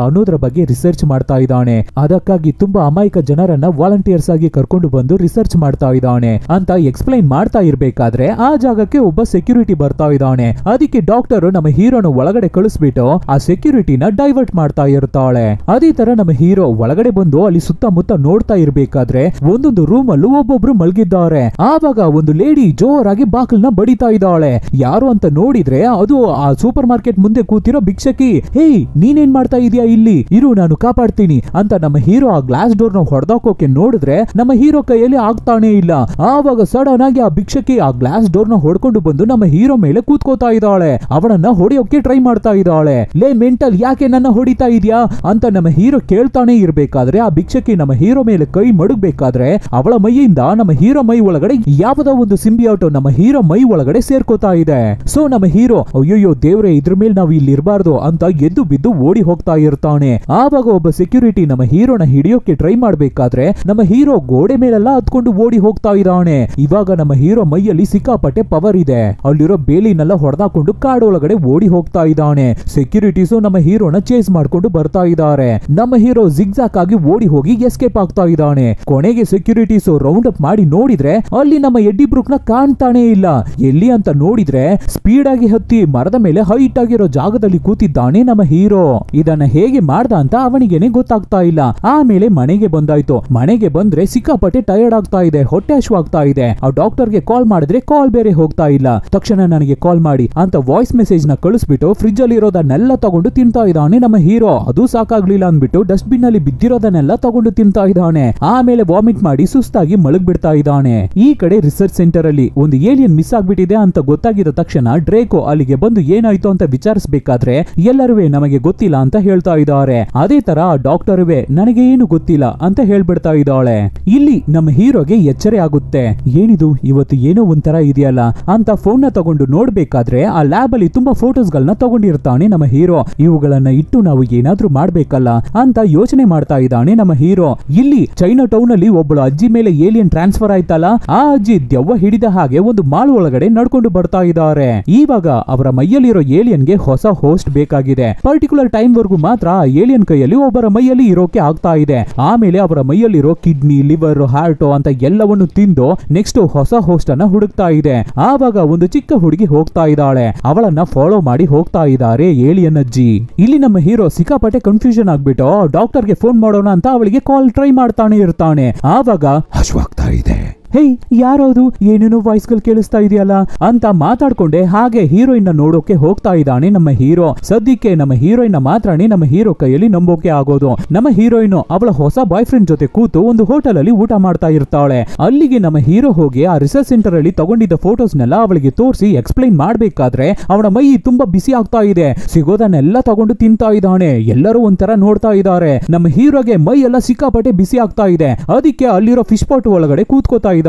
ಅನ್ನೋದ್ರ ಬಗ್ಗೆ ರಿಸರ್ಚ್ ಮಾಡ್ತಾ ಇದ್ದಾನೆ. ಅದಕ್ಕಾಗಿ ತುಂಬಾ ಅಮಾಯಕ ಜನರನ್ನ ವಾಲಂಟಿಯರ್ಸ್ ಆಗಿ ಕರ್ಕೊಂಡು ಬಂದು ರಿಸರ್ಚ್ ಮಾಡ್ತಾ ಇದ್ದಾನೆ ಅಂತ ಎಕ್ಸ್ಪ್ಲೈನ್ ಮಾಡ್ತಾ ಇರ್ಬೇಕಾದ್ರೆ ಆ ಜಾಗಕ್ಕೆ ಒಬ್ಬ ಸೆಕ್ಯೂರಿಟಿ ಬರ್ತಾ ಇದ್ದಾನೆ. ಅದಕ್ಕೆ ಡಾಕ್ಟರ್ ನಮ್ಮ ಹೀರೋನ ಒಳಗಡೆ ಕಳಿಸ್ಬಿಟ್ಟು ಆ ಸೆಕ್ಯೂರಿಟಿನ ಡೈವರ್ಟ್ ಮಾಡ್ತಾ ಇರ್ತಾಳೆ. ಅದೇ ತರ ನಮ್ಮ ಹೀರೋ ಒಳಗಡೆ ಬಂದು ಅಲ್ಲಿ ಸುತ್ತಮುತ್ತ ನೋಡ್ತಾ ಇರ್ಬೇಕಾದ್ರೆ ಒಂದೊಂದು ರೂಮ್ ಅಲ್ಲೂ ಒಬ್ಬೊಬ್ರು ಮಲಗಿದ್ದಾರೆ. ಆವಾಗ ಒಂದು ಲೇಡಿ ಜೋರಾಗಿ ಬಾಕಲ್ನ ಬಡಿತಾ ಇದ್ದಾಳೆ. ಯಾರು ಅಂತ ನೋಡಿದ್ರೆ ಅದು ಆ ಸೂಪರ್ ಮಾರ್ಕೆಟ್ ಮುಂದೆ ಕೂತಿರೋ ಭಿಕ್ಷಕಿ. ಹೇ ನೀನೇನ್ ಮಾಡ್ತಾ ಇದೀಯಾ ಇಲ್ಲಿ, ಇರು ನಾನು ಕಾಪಾಡ್ತೀನಿ ಅಂತ ನಮ್ಮ ಹೀರೋ ಆ ಗ್ಲಾಸ್ ಡೋರ್ ನ ಹೊಡೆದಾಕೋಕೆ ನೋಡಿದ್ರೆ ನಮ್ಮ ಹೀರೋ ಕೈಯಲ್ಲಿ ಆಗ್ತಾನೆ ಇಲ್ಲ. ಆವಾಗ ಸಡನ್ ಆಗಿ ಆ ಭಿಕ್ಷಕಿ ಆ ಗ್ಲಾಸ್ ಡೋರ್ ನ ಹೊಡ್ಕೊಂಡು ಬಂದು ನಮ್ಮ ಹೀರೋ ಮೇಲೆ ಕೂತ್ಕೋತಾ ಇದ್ದಾಳೆ. ಅವನನ್ನ ಹೊಡೆಯೋಕೆ ಟ್ರೈ ಮಾಡ್ತಾ ಇದ್ದಾಳೆ. ಲೇ ಮೆಂಟಲ್ ಯಾಕೆ ನನ್ನ ಹೊಡಿತಾ ಇದೀಯಾ ಅಂತ ನಮ್ಮ ಹೀರೋ ಕೇಳ್ತಾನೆ ಇರ್ಬೇಕಾದ್ರೆ ಆ ಭಿಕ್ಷಕಿ ನಮ್ಮ ಹೀರೋ ಮೇಲೆ ಕೈ ಮಡಗಬೇಕಾದ್ರೆ ಅವಳ ಮೈಯಿಂದ ನಮ್ಮ ಹೀರೋ ಮೈ ಒಳಗಡೆ ಯಾವ್ದೋ ಒಂದು ಸಿಂಬಿಯೋಟ್ ನಮ್ಮ ಹೀರೋ ಮೈ ಒಳಗಡೆ ಸೇರ್ಕೋತಾ ಇದೆ. ಸೊ ನಮ್ಮ ಹೀರೋ ಅಯ್ಯೋ ದೇವ್ರೆ ಇದ್ರ ಮೇಲೆ ನಾವು ಇಲ್ಲಿ ಇರಬಾರ್ದು ಅಂತ ಎದ್ದು ಬಿದ್ದು ಓಡಿ ಹೋಗ್ತಾ ಇರ್ತಾನೆ. ಆವಾಗ ಒಬ್ಬ ಸೆಕ್ಯೂರಿಟಿ ನಮ್ಮ ಹೀರೋನ ಹಿಡಿಯೋಕೆ ಟ್ರೈ ಮಾಡ್ಬೇಕಾದ್ರೆ ನಮ್ಮ ಹೀರೋ ಗೋಡೆ ಮೇಲೆಲ್ಲ ಹತ್ಕೊಂಡು ಓಡಿ ಹೋಗ್ತಾ ಇದ್ದಾನೆ. ಇವಾಗ ನಮ್ಮ ಹೀರೋ ಮೈಯಲ್ಲಿ ಸಿಕ್ಕಾಪಟ್ಟೆ ಪವರ್ ಇದೆ. ಅಲ್ಲಿರೋ ಬೇಲಿನೆಲ್ಲ ಹೊಡೆದಾಕೊಂಡು ಕಾಡೊಳಗಡೆ ಓಡಿ ಹೋಗ್ತಾ ಇದ್ದಾನೆ. ಸೆಕ್ಯೂರಿಟೀಸು ನಮ್ಮ ಹೀರೋನ ಚೇಸ್ ಮಾಡ್ಕೊಂಡು ಬರ್ತಾ ಇದ್ದಾರೆ. ನಮ್ಮ ಹೀರೋ ಜಿಗ್ಜಾಕ್ ಆಗಿ ಓಡಿ ಹೋಗಿ ಎಸ್ಕೇಪ್ ಆಗ್ತಾ ಇದ್ದಾನೆ. ಕೊನೆಗೆ ಸೆಕ್ಯೂರಿಟೀಸ್ ರೌಂಡ್ ಅಪ್ ಮಾಡಿ ನೋಡಿದ್ರೆ ಅಲ್ಲಿ ನಮ್ಮ ಎಡ್ಡಿ ಬ್ರೂಕ್ ನ ಕಾಣ್ತಾನೆ ಇಲ್ಲ. ಎಲ್ಲಿ ಅಂತ ನೋಡಿದ್ರೆ ಸ್ಪೀಡ್ ಆಗಿ ಹತ್ತಿ ಮರದ ಮೇಲೆ ಹೈಟ್ ಆಗಿರೋ ಜಾಗದಲ್ಲಿ ಕೂತಿದ್ದಾನೆ ನಮ್ಮ ಹೀರೋ. ಇದನ್ನ ಹೇಗೆ ಮಾಡ್ದ ಅಂತ ಅವನಿಗೇನೆ ಗೊತ್ತಾಗ್ತಾ ಇಲ್ಲ. ಆಮೇಲೆ ಮನೆಗೆ ಬಂದಾಯ್ತು. ಮನೆಗೆ ಬಂದ್ರೆ ಸಿಕ್ಕಾಪಟ್ಟೆ ಟಯರ್ಡ್ ಆಗ್ತಾ ಇದೆ, ಹೊಟ್ಟೆ ಹಶ್ವಾಗ್ತಾ ಇದೆ. ಆ ಡಾಕ್ಟರ್ಗೆ ಕಾಲ್ ಮಾಡಿದ್ರೆ ಕಾಲ್ ಬೇರೆ ಹೋಗ್ತಾ ಇಲ್ಲ. ತಕ್ಷಣ ನನಗೆ ಕಾಲ್ ಮಾಡಿ ಅಂತ ವಾಯ್ಸ್ ಮೆಸೇಜ್ ನ ಕಳಿಸ್ಬಿಟ್ಟು ಫ್ರಿಜ್ ಅಲ್ಲಿ ಇರೋದನ್ನೆಲ್ಲ ತಗೊಂಡು ತಿಂತಾ ಇದ್ದಾನೆ ನಮ್ಮ ಹೀರೋ. ಅದು ಸಾಕಾಗ್ಲಿಲ್ಲ ಅಂದ್ಬಿಟ್ಟು ಡಸ್ಟ್ ಬಿನ್ ಅಲ್ಲಿ ಬಿದ್ದಿರೋದನ್ನೆಲ್ಲ ತಗೊಂಡು ತಿಂತಾ ಇದ್ದಾನೆ. ಆಮೇಲೆ ವಾಮಿಟ್ ಮಾಡಿ ಸುಸ್ತಾಗಿ ಮಲಗ್ ಬಿಡ್ತಾ ಇದ್ದಾನೆ. ಈ ಕಡೆ ರಿಸರ್ಚ್ ಸೆಂಟರ್ ಅಲ್ಲಿ ಒಂದು ಏಲಿಯನ್ ಮಿಸ್ ಆಗ್ಬಿಟ್ಟಿದೆ ಅಂತ ಗೊತ್ತಾಗಿದ ತಕ್ಷಣ ಡ್ರೇಕೋ ಅಲ್ಲಿಗೆ ಬಂದು ಏನಾಯ್ತು ಅಂತ ವಿಚಾರಿಸಬೇಕಾದ್ರೆ ಎಲ್ಲರೂ ನಮಗೆ ಗೊತ್ತಿಲ್ಲ ಅಂತ ಹೇಳ್ತಾ ಇದ್ದಾರೆ. ಅದೇ ತರ ಡಾಕ್ಟರ್ವೇ ನನಗೆ ಏನು ಗೊತ್ತಿಲ್ಲ ಅಂತ ಹೇಳ್ಬಿಡ್ತಾ ಇದ್ದಾಳೆ. ಇಲ್ಲಿ ನಮ್ಮ ಹೀರೋಗೆ ಎಚ್ಚರ ಆಗುತ್ತೆ. ಏನಿದು ಇವತ್ತು ಏನೋ ಒಂಥರ ಇದೆಯಲ್ಲ ಅಂತ ಫೋನ್ ನ ತಗೊಂಡು ನೋಡ್ಬೇಕಾದ್ರೆ ಆ ಲ್ಯಾಬ್ ಅಲ್ಲಿ ತುಂಬಾ ಫೋಟೋಸ್ ಗಳನ್ನ ತಗೊಂಡಿರ್ತಾನೆ ನಮ್ಮ ಹೀರೋ. ಇವುಗಳನ್ನ ಇಟ್ಟು ನಾವು ಏನಾದ್ರೂ ಮಾಡ್ಬೇಕಲ್ಲ ಅಂತ ಯೋಚನೆ ಮಾಡ್ತಾ ಇದ್ದಾನೆ ನಮ್ಮ ಹೀರೋ. ಇಲ್ಲಿ ಚೈನಾ ಟೌನ್ ಅಲ್ಲಿ ಒಬ್ಬಳು ಅಜ್ಜಿ ಮೇಲೆ ಏಲಿಯನ್ ಟ್ರಾನ್ಸ್ಫರ್ ಆಯ್ತಲ್ಲ, ಆ ಅಜ್ಜಿ ದೆವ್ವ ಹಿಡಿದ ಹಾಗೆ ಒಂದು ಮಾಲ್ ಒಳಗಡೆ ನಡ್ಕೊಂಡು ಬರ್ತಾ ಇದ್ದಾರೆ. ಇವಾಗ ಅವರ ಮೈಯಲ್ಲಿರೋ ಏಲಿಯನ್ಗೆ ಹೊಸ ಹೋಸ್ಟ್ ಬೇಕಾಗಿದೆ. ಪರ್ಟಿಕ್ಯುಲರ್ ಟೈಮ್ ವರ್ಗೂ ಮಾತ್ರ ಆ ಏಲಿಯನ್ ಕೈಯಲ್ಲಿ ಒಬ್ಬರ ಮೈಯಲ್ಲಿ ಇರೋಕೆ ಆಗ್ತಾ ಇದೆ. ಆಮೇಲೆ ಅವರ ಮೈಯಲ್ಲಿರೋ ಕಿಡ್ನಿ, ಲಿವರ್, ಹಾರ್ಟ್ ಅಂತ ಎಲ್ಲವನ್ನು ತಿಂದು ನೆಕ್ಸ್ಟ್ ಹೊಸ ಹೋಸ್ಟ್ ಅನ್ನ ಹುಡುಕ್ತಾ ಇದೆ. ಆವಾಗ ಒಂದು ಚಿಕ್ಕ ಹುಡುಗಿ ಹೋಗ್ತಾ ಇದ್ದಾಳೆ. ಅವಳನ್ನ ಫಾಲೋ ಮಾಡಿ ಹೋಗ್ತಾ ಇದ್ದಾರೆ ಏಲಿಯನ್ ಅಜ್ಜಿ. ಇಲ್ಲಿ ನಮ್ಮ ಹೀರೋ ಸಿಕ್ಕಾಪಟ್ಟೆ ಕನ್ಫ್ಯೂಷನ್ ಆಗ್ಬಿಟ್ಟು ಡಾಕ್ಟರ್ಗೆ ಫೋನ್ ಮಾಡೋಣ ಅಂತ ಅವಳಿಗೆ ಕಾಲ್ ಟ್ರೈ ಮಾಡ್ತಾನೆ ಇರ್ತಾನೆ. ಆವಾಗ ಹಶ್ವಾಗ್ತಾ ಇದೆ. ಹೇ ಯಾರದು, ಏನೇನೋ ವಾಯ್ಸ್ ಗಳು ಕೇಳಿಸ್ತಾ ಇದೆಯಲ್ಲ ಅಂತ ಮಾತಾಡ್ಕೊಂಡೆ ಹಾಗೆ ಹೀರೋಯಿನ್ ನೋಡೋಕೆ ಹೋಗ್ತಾ ಇದ್ದಾನೆ ನಮ್ಮ ಹೀರೋ. ಸದ್ಯಕ್ಕೆ ನಮ್ಮ ಹೀರೋಯಿನ್ ಮಾತ್ರನೇ ನಮ್ಮ ಹೀರೋ ಕೈಯಲ್ಲಿ ನಂಬೋಕೆ ಆಗೋದು. ನಮ್ಮ ಹೀರೋಯಿನ್ ಅವಳ ಹೊಸ ಬಾಯ್ ಫ್ರೆಂಡ್ ಜೊತೆ ಕೂತು ಒಂದು ಹೋಟೆಲ್ ಅಲ್ಲಿ ಊಟ ಮಾಡ್ತಾ ಇರ್ತಾಳೆ. ಅಲ್ಲಿಗೆ ನಮ್ಮ ಹೀರೋ ಹೋಗಿ ಆ ರಿಸರ್ಚ್ ಸೆಂಟರ್ ಅಲ್ಲಿ ತಗೊಂಡಿದ್ದ ಫೋಟೋಸ್ನೆಲ್ಲ ಅವಳಿಗೆ ತೋರಿಸಿ ಎಕ್ಸ್ಪ್ಲೈನ್ ಮಾಡ್ಬೇಕಾದ್ರೆ ಅವನ ಮೈ ತುಂಬಾ ಬಿಸಿ ಆಗ್ತಾ ಇದೆ. ಸಿಗೋದನ್ನೆಲ್ಲ ತಗೊಂಡು ತಿಂತಾ ಇದ್ದಾನೆ. ಎಲ್ಲರೂ ಒಂಥರ ನೋಡ್ತಾ ಇದ್ದಾರೆ. ನಮ್ಮ ಹೀರೋಗೆ ಮೈ ಎಲ್ಲ ಸಿಕ್ಕಾಪಟ್ಟೆ ಬಿಸಿ ಆಗ್ತಾ ಇದೆ. ಅದಕ್ಕೆ ಅಲ್ಲಿರೋ ಫಿಶ್ ಪಾಟ್ ಒಳಗಡೆ ಕೂತ್ಕೋತಾ ಇದ್ದಾನೆ.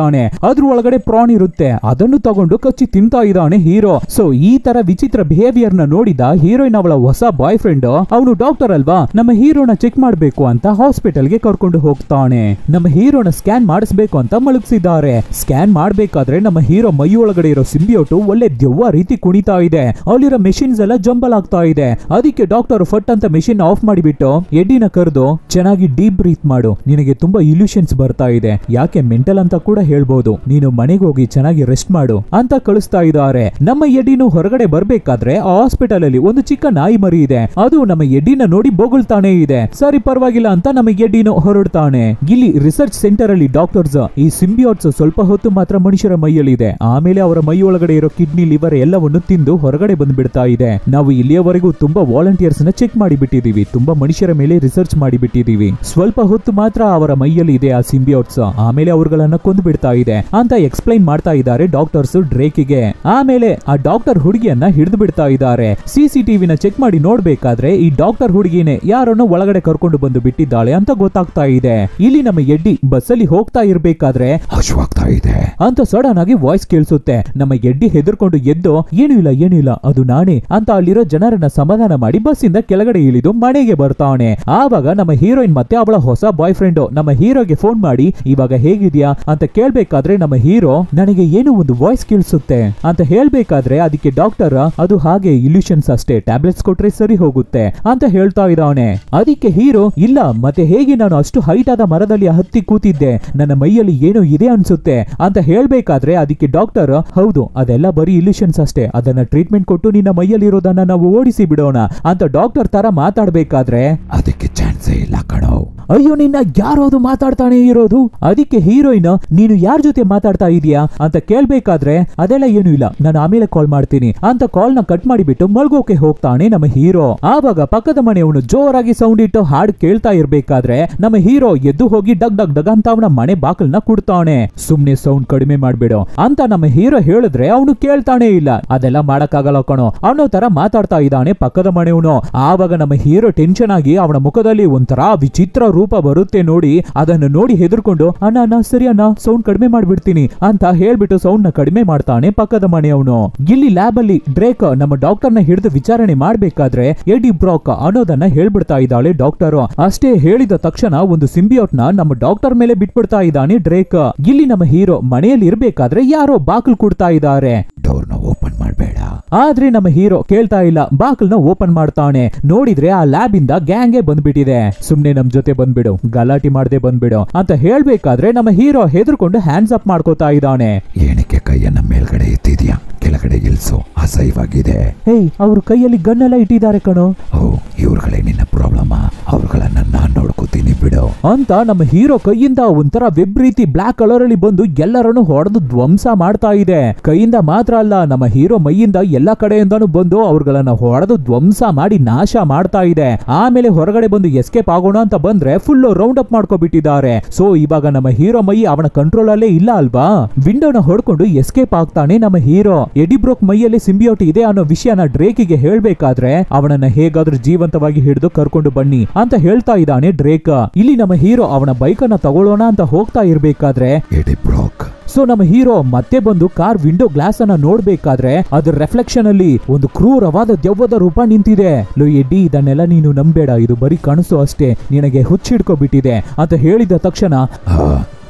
ಅದ್ರ ಒಳಗಡೆ ಪ್ರಾನ್ ಇರುತ್ತೆ, ಅದನ್ನು ತಗೊಂಡು ಕಚ್ಚಿ ತಿಂತಾ ಇದ್ದಾನೆ ಹೀರೋ. ಸೊ ಈ ತರ ವಿಚಿತ್ರ ಬಿಹೇವಿಯರ್ ನ ನೋಡಿದ ಹೀರೋಯಿನ್ ಅವಳ ಹೊಸ ಬಾಯ್ ಫ್ರೆಂಡ್, ಅವನು ಡಾಕ್ಟರ್ ಅಲ್ವಾ, ನಮ್ಮ ಹೀರೋನ ಚೆಕ್ ಮಾಡ್ಬೇಕು ಅಂತ ಹಾಸ್ಪಿಟಲ್ ಗೆ ಕರ್ಕೊಂಡು ಹೋಗ್ತಾನೆ. ನಮ್ಮ ಹೀರೋನ ಸ್ಕ್ಯಾನ್ ಮಾಡಿಸ್ಬೇಕು ಅಂತ ಮಲಗಿಸಿದ್ದಾರೆ. ಸ್ಕ್ಯಾನ್ ಮಾಡ್ಬೇಕಾದ್ರೆ ನಮ್ಮ ಹೀರೋ ಮೈ ಒಳಗಡೆ ಇರೋ ಸಿಂಬಿಯೋಟು ಒಳ್ಳೆ ದೆವ್ವ ರೀತಿ ಕುಣಿತಾ ಇದೆ. ಅಲ್ಲಿರೋ ಮೆಷಿನ್ಸ್ ಎಲ್ಲ ಜಂಬಲ್ ಆಗ್ತಾ ಇದೆ. ಅದಕ್ಕೆ ಡಾಕ್ಟರ್ ಫಟ್ ಅಂತ ಮೆಷಿನ್ ಆಫ್ ಮಾಡಿಬಿಟ್ಟು ಎಡ್ಡಿನ ಕರೆದು ಚೆನ್ನಾಗಿ ಡೀಪ್ ಬ್ರೀತ್ ಮಾಡು, ನಿನಗೆ ತುಂಬಾ ಇಲ್ಯೂಷನ್ಸ್ ಬರ್ತಾ ಇದೆ, ಯಾಕೆ ಮೆಂಟಲ್ ಅಂತ ಕೂಡ ಹೇಳ್ಬೋದು, ನೀನು ಮನೆಗೆ ಹೋಗಿ ಚೆನ್ನಾಗಿ ರೆಸ್ಟ್ ಮಾಡು ಅಂತ ಕಳಿಸ್ತಾ ಇದ್ದಾರೆ. ನಮ್ಮ ಎಡ್ಡಿನು ಹೊರಗಡೆ ಬರ್ಬೇಕಾದ್ರೆ ಆ ಹಾಸ್ಪಿಟಲ್ ಅಲ್ಲಿ ಒಂದು ಚಿಕ್ಕ ನಾಯಿ ಮರಿ ಇದೆ. ಅದು ನಮ್ಮ ಎಡ್ಡಿನ ನೋಡಿ ಬೊಗಳ್ತಾನೆ ಇದೆ. ಸರಿ ಪರವಾಗಿಲ್ಲ ಅಂತ ನಮ್ಮ ಎಡ್ಡಿನು ಹೊರಡ್ತಾನೆ. ಇಲ್ಲಿ ರಿಸರ್ಚ್ ಸೆಂಟರ್ ಅಲ್ಲಿ ಡಾಕ್ಟರ್ಸ್ ಈ ಸಿಂಬಿಯೋಟ್ಸ್ ಸ್ವಲ್ಪ ಹೊತ್ತು ಮಾತ್ರ ಮನುಷ್ಯರ ಮೈಯಲ್ಲಿ ಇದೆ. ಆಮೇಲೆ ಅವರ ಮೈ ಒಳಗಡೆ ಇರೋ ಕಿಡ್ನಿ, ಲಿವರ್ ಎಲ್ಲವನ್ನು ತಿಂದು ಹೊರಗಡೆ ಬಂದ್ಬಿಡ್ತಾ ಇದೆ. ನಾವು ಇಲ್ಲಿಯವರೆಗೂ ತುಂಬಾ ವಾಲಂಟಿಯರ್ಸ್ ನ ಚೆಕ್ ಮಾಡಿ ಬಿಟ್ಟಿದೀವಿ, ತುಂಬಾ ಮನುಷ್ಯರ ಮೇಲೆ ರಿಸರ್ಚ್ ಮಾಡಿ ಬಿಟ್ಟಿದೀವಿ. ಸ್ವಲ್ಪ ಹೊತ್ತು ಮಾತ್ರ ಅವರ ಮೈಯಲ್ಲಿ ಇದೆ ಆ ಸಿಂಬಿಯೋಟ್ಸ್, ಆಮೇಲೆ ಅವರುಗಳನ್ನ ಕೊಂದು ಬಿಡ್ತಾ ಇದೆ ಅಂತ ಎಕ್ಸ್ಪ್ಲೈನ್ ಮಾಡ್ತಾ ಇದ್ದಾರೆ ಡಾಕ್ಟರ್ಸ್ ಡ್ರೇಕಿಗೆ. ಆಮೇಲೆ ಆ ಡಾಕ್ಟರ್ ಹುಡುಗಿಯನ್ನ ಹಿಡಿದು ಬಿಡ್ತಾ ಇದ್ದಾರೆ. ಸಿಸಿಟಿವಿನ ಚೆಕ್ ಮಾಡಿ ನೋಡ್ಬೇಕಾದ್ರೆ ಈ ಡಾಕ್ಟರ್ ಹುಡುಗಿನೇ ಯಾರನ್ನು ಒಳಗಡೆ ಕರ್ಕೊಂಡು ಬಂದು ಬಿಟ್ಟಿದ್ದಾಳೆ ಅಂತ ಗೊತ್ತಾಗ್ತಾ ಇದೆ. ಇಲ್ಲಿ ನಮ್ಮ ಎಡ್ಡಿ ಬಸ್ ಅಲ್ಲಿ ಹೋಗ್ತಾ ಇರ್ಬೇಕಾದ್ರೆ ಹಶ್ವಾಗ್ತಾ ಇದೆ ಅಂತ ಸಡನ್ ಆಗಿ ವಾಯ್ಸ್ ಕೇಳಿಸುತ್ತೆ. ನಮ್ಮ ಎಡ್ಡಿ ಹೆದರ್ಕೊಂಡು ಎದ್ದು ಏನು ಇಲ್ಲ ಅದು ನಾನೇ ಅಂತ ಅಲ್ಲಿರೋ ಜನರನ್ನ ಸಮಾಧಾನ ಮಾಡಿ ಬಸ್ ಇಂದ ಕೆಳಗಡೆ ಇಳಿದು ಮನೆಗೆ ಬರ್ತಾನೆ. ಆವಾಗ ನಮ್ಮ ಹೀರೋಯಿನ್ ಮತ್ತೆ ಅವಳ ಹೊಸ ಬಾಯ್ ಫ್ರೆಂಡ್ ನಮ್ಮ ಹೀರೋಗೆ ಫೋನ್ ಮಾಡಿ ಇವಾಗ ಹೇಗಿದ್ಯಾ ಅಂತ ಕೇಳ್ಬೇಕಾದ್ರೆ ನಮ್ಮ ಹೀರೋ ನನಗೆ ಏನು ಒಂದು ವಾಯ್ಸ್ ಕೇಳಿಸುತ್ತೆ ಅಂತ ಹೇಳ್ಬೇಕಾದ್ರೆ ಅದಕ್ಕೆ ಡಾಕ್ಟರ್ ಅದು ಹಾಗೆ ಇಲ್ಯೂಷನ್ಸ್ ಅಷ್ಟೇ, ಟ್ಯಾಬ್ಲೆಟ್ಸ್ ಕೊಟ್ರೆ ಸರಿ ಹೋಗುತ್ತೆ ಅಂತ ಹೇಳ್ತಾ ಇದ್ದಾನೆ. ಅದಕ್ಕೆ ಹೀರೋ ಇಲ್ಲ ಮತ್ತೆ ಹೇಗೆ ನಾನು ಅಷ್ಟು ಹೈಟ್ ಆದ ಮರದಲ್ಲಿ ಹತ್ತಿ ಕೂತಿದ್ದೆ, ನನ್ನ ಮೈಯಲ್ಲಿ ಏನೋ ಇದೆ ಅನ್ಸುತ್ತೆ ಅಂತ ಹೇಳ್ಬೇಕಾದ್ರೆ ಅದಕ್ಕೆ ಡಾಕ್ಟರ್ ಹೌದು ಅದೆಲ್ಲ ಬರೀ ಇಲ್ಯೂಷನ್ಸ್ ಅಷ್ಟೇ, ಅದನ್ನ ಟ್ರೀಟ್ಮೆಂಟ್ ಕೊಟ್ಟು ನಿನ್ನ ಮೈಯಲ್ಲಿರೋದನ್ನ ನಾವು ಓಡಿಸಿ ಬಿಡೋಣ ಅಂತ ಡಾಕ್ಟರ್ ತರ ಮಾತಾಡ್ಬೇಕಾದ್ರೆ ಅದಕ್ಕೆ ಚಾನ್ಸೇ ಇಲ್ಲ ಕಣೋ, ಅಯ್ಯೋ ನಿನ್ನ ಯಾರೋದು ಮಾತಾಡ್ತಾನೆ ಇರೋದು. ಅದಕ್ಕೆ ಹೀರೋಯಿನ್ ನೀನು ಯಾರ ಜೊತೆ ಮಾತಾಡ್ತಾ ಇದೀಯಾ ಅಂತ ಕೇಳ್ಬೇಕಾದ್ರೆ ಅದೆಲ್ಲ ಏನು ಇಲ್ಲ ನಾನು ಆಮೇಲೆ ಕಾಲ್ ಮಾಡ್ತೀನಿ ಅಂತ ಕಾಲ್ ನ ಕಟ್ ಮಾಡಿಬಿಟ್ಟು ಮಲ್ಗೋಕೆ ಹೋಗ್ತಾನೆ ನಮ್ಮ ಹೀರೋ. ಆವಾಗ ಪಕ್ಕದ ಮನೆಯವನು ಜೋರಾಗಿ ಸೌಂಡ್ ಇಟ್ಟು ಹಾಡು ಕೇಳ್ತಾ ಇರ್ಬೇಕಾದ್ರೆ ನಮ್ಮ ಹೀರೋ ಎದ್ದು ಹೋಗಿ ಡಗ್ ಡಗ್ ಡಗ್ ಅಂತ ಅವನ ಮನೆ ಬಾಕಲ್ನ ಕುಡ್ತಾನೆ. ಸುಮ್ನೆ ಸೌಂಡ್ ಕಡಿಮೆ ಮಾಡ್ಬಿಡು ಅಂತ ನಮ್ಮ ಹೀರೋ ಹೇಳಿದ್ರೆ ಅವನು ಕೇಳ್ತಾನೆ ಇಲ್ಲ. ಅದೆಲ್ಲ ಮಾಡಕ್ಕಾಗಲ್ಲ ಕಣೋ ಅನ್ನೋ ತರ ಮಾತಾಡ್ತಾ ಇದ್ದಾನೆ ಪಕ್ಕದ ಮನೆಯವನು. ಆವಾಗ ನಮ್ಮ ಹೀರೋ ಟೆನ್ಷನ್ ಆಗಿ ಅವನ ಮುಖದಲ್ಲಿ ಒಂಥರ ವಿಚಿತ್ರ ರೂಪ ಬರುತ್ತೆ ನೋಡಿ. ಅದನ್ನು ನೋಡಿ ಹೆದರ್ಕೊಂಡು ಅಣ್ಣ ಸರಿ ಅಣ್ಣ ಸೌಂಡ್ ಸೌಂಡ್ ಕಡಿಮೆ ಮಾಡ್ಬಿಡ್ತೀನಿ ಅಂತ ಹೇಳ್ಬಿಟ್ಟು ಸೌಂಡ್ ನ ಕಡಿಮೆ ಮಾಡ್ತಾನೆ ಪಕ್ಕದ ಮನೆಯವನು. ಇಲ್ಲಿ ಲ್ಯಾಬ್ ಅಲ್ಲಿ ಡ್ರೇಕ್ ನಮ್ಮ ಡಾಕ್ಟರ್ ನ ಹಿಡಿದು ವಿಚಾರಣೆ ಮಾಡ್ಬೇಕಾದ್ರೆ ಎಡಿ ಬ್ರಾಕ್ ಅನ್ನೋದನ್ನ ಹೇಳ್ಬಿಡ್ತಾ ಇದ್ದಾಳೆ ಡಾಕ್ಟರ್. ಅಷ್ಟೇ ಹೇಳಿದ ತಕ್ಷಣ ಒಂದು ಸಿಂಬಿಯೋಟ್ ನ ನಮ್ಮ ಡಾಕ್ಟರ್ ಮೇಲೆ ಬಿಟ್ಬಿಡ್ತಾ ಇದ್ದಾನೆ ಡ್ರೇಕ್. ಇಲ್ಲಿ ನಮ್ಮ ಹೀರೋ ಮನೆಯಲ್ಲಿ ಇರ್ಬೇಕಾದ್ರೆ ಯಾರೋ ಬಾಕ್ಲ್ ಕೊಡ್ತಾ ಇದ್ದಾರೆ. ಡೋರ್ ನ ಓಪನ್ ಮಾಡಬೇಡ. ಆದ್ರೆ ನಮ್ಮ ಹೀರೋ ಕೇಳ್ತಾ ಇಲ್ಲ, ಬಾಕ್ಲ್ನ ಓಪನ್ ಮಾಡ್ತಾನೆ. ನೋಡಿದ್ರೆ ಆ ಲ್ಯಾಬ್ ಇಂದ ಗ್ಯಾಂಗೇ ಬಂದ್ಬಿಟ್ಟಿದೆ. ಸುಮ್ನೆ ನಮ್ ಜೊತೆ ಬಂದ್ಬಿಡು, ಗಲಾಟಿ ಮಾಡದೆ ಬಂದ್ಬಿಡು ಅಂತ ಹೇಳ್ಬೇಕಾದ್ರೆ ನಮ್ಮ ಹೀರೋ ಹೆದರ್ಕೊಂಡು ಹ್ಯಾಂಡ್ಸ್ ಅಪ್ ಮಾಡ್ಕೋತಾ ಇದ್ದಾನೆ. ಏನಕ್ಕೆ ಕೈಯನ್ನ ಮೇಲ್ಗಡೆ ಎತ್ತಿದ್ಯಾ? ಕೆಳಗಡೆ ಇಳಿಸು, ಅಸಹ್ಯವಾಗಿದೆ. ಹೇಯ್, ಅವ್ರ ಕೈಯಲ್ಲಿ ಗನ್ನೆಲ್ಲ ಇಟ್ಟಿದ್ದಾರೆ ಕಣೋ. ಓ, ಇವ್ರುಗಳೇ ನಿನ್ನ ಪ್ರಾಬ್ಲಮ್, ಅವ್ರುಗಳನ್ನ ನಾನ್ ನೋಡ್ಕೋತೀನಿ ಬಿಡು ಅಂತ ನಮ್ಮ ಹೀರೋ ಕೈಯಿಂದ ಒಂಥರ ವೆಬ್ ರೀತಿ ಬ್ಲಾಕ್ ಕಲರ್ ಅಲ್ಲಿ ಬಂದು ಎಲ್ಲರನ್ನು ಹೊಡೆದು ಧ್ವಂಸ ಮಾಡ್ತಾ ಇದೆ. ಕೈಯಿಂದ ಮಾತ್ರ ಅಲ್ಲ, ನಮ್ಮ ಹೀರೋ ಮೈಯಿಂದ ಎಲ್ಲಾ ಕಡೆಯಿಂದಾನು ಬಂದು ಅವ್ರಗಳನ್ನ ಹೊಡೆದು ಧ್ವಂಸ ಮಾಡಿ ನಾಶ ಮಾಡ್ತಾ ಇದೆ. ಆಮೇಲೆ ಹೊರಗಡೆ ಬಂದು ಎಸ್ಕೇಪ್ ಆಗೋಣ ಅಂತ ಬಂದ್ರೆ ಫುಲ್ ರೌಂಡ್ ಅಪ್ ಮಾಡ್ಕೊಬಿಟ್ಟಿದ್ದಾರೆ. ಸೊ ಇವಾಗ ನಮ್ಮ ಹೀರೋ ಮೈ ಅವನ ಕಂಟ್ರೋಲ್ ಅಲ್ಲೇ ಇಲ್ಲ ಅಲ್ವಾ. ವಿಂಡೋನ ಹೊಡ್ಕೊಂಡು ಎಸ್ಕೇಪ್ ಆಗ್ತಾನೆ ನಮ್ಮ ಹೀರೋ. ಎಡಿ ಬ್ರೋಕ್ ಮೈಯಲ್ಲಿ ಸಿಂಬಿಯೋಟ್ ಇದೆ ಅನ್ನೋ ವಿಷಯನ ಡ್ರೇಕಿಗೆ ಹೇಳ್ಬೇಕಾದ್ರೆ ಅವನನ್ನ ಹೇಗಾದ್ರೂ ಜೀವಂತವಾಗಿ ಹಿಡಿದು ಕರ್ಕೊಂಡು ಬನ್ನಿ ಅಂತ ಹೇಳ್ತಾ ಇದ್ದಾನೆ ಡ್ರೇಕ್. ಇಲ್ಲಿ ನಮ್ಮ ಹೀರೋ ಅವನ ಬೈಕ್ ಅನ್ನ ತಗೊಳ್ಳೋಣ ಅಂತ ಹೋಗ್ತಾ ಇರ್ಬೇಕಾದ್ರೆ ಎಡಿ ಬ್ರೋಕ್ ಸೊ ನಮ್ಮ ಹೀರೋ ಮತ್ತೆ ಬಂದು ಕಾರ್ ವಿಂಡೋ ಗ್ಲಾಸ್ ಅನ್ನ ನೋಡ್ಬೇಕಾದ್ರೆ ಅದ್ರ ರಿಫ್ಲೆಕ್ಷನ್ ಅಲ್ಲಿ ಒಂದು ಕ್ರೂರವಾದ ದೆವ್ವದ ರೂಪ ನಿಂತಿದೆ. ಲೋ ಎಡ್ಡಿ, ಇದನ್ನೆಲ್ಲ ನೀನು ನಂಬೇಡ, ಇದು ಬರೀ ಕನಸು ಅಷ್ಟೇ, ನಿನಗೆ ಹುಚ್ಚಿಡ್ಕೊಬಿಟ್ಟಿದೆ ಅಂತ ಹೇಳಿದ ತಕ್ಷಣ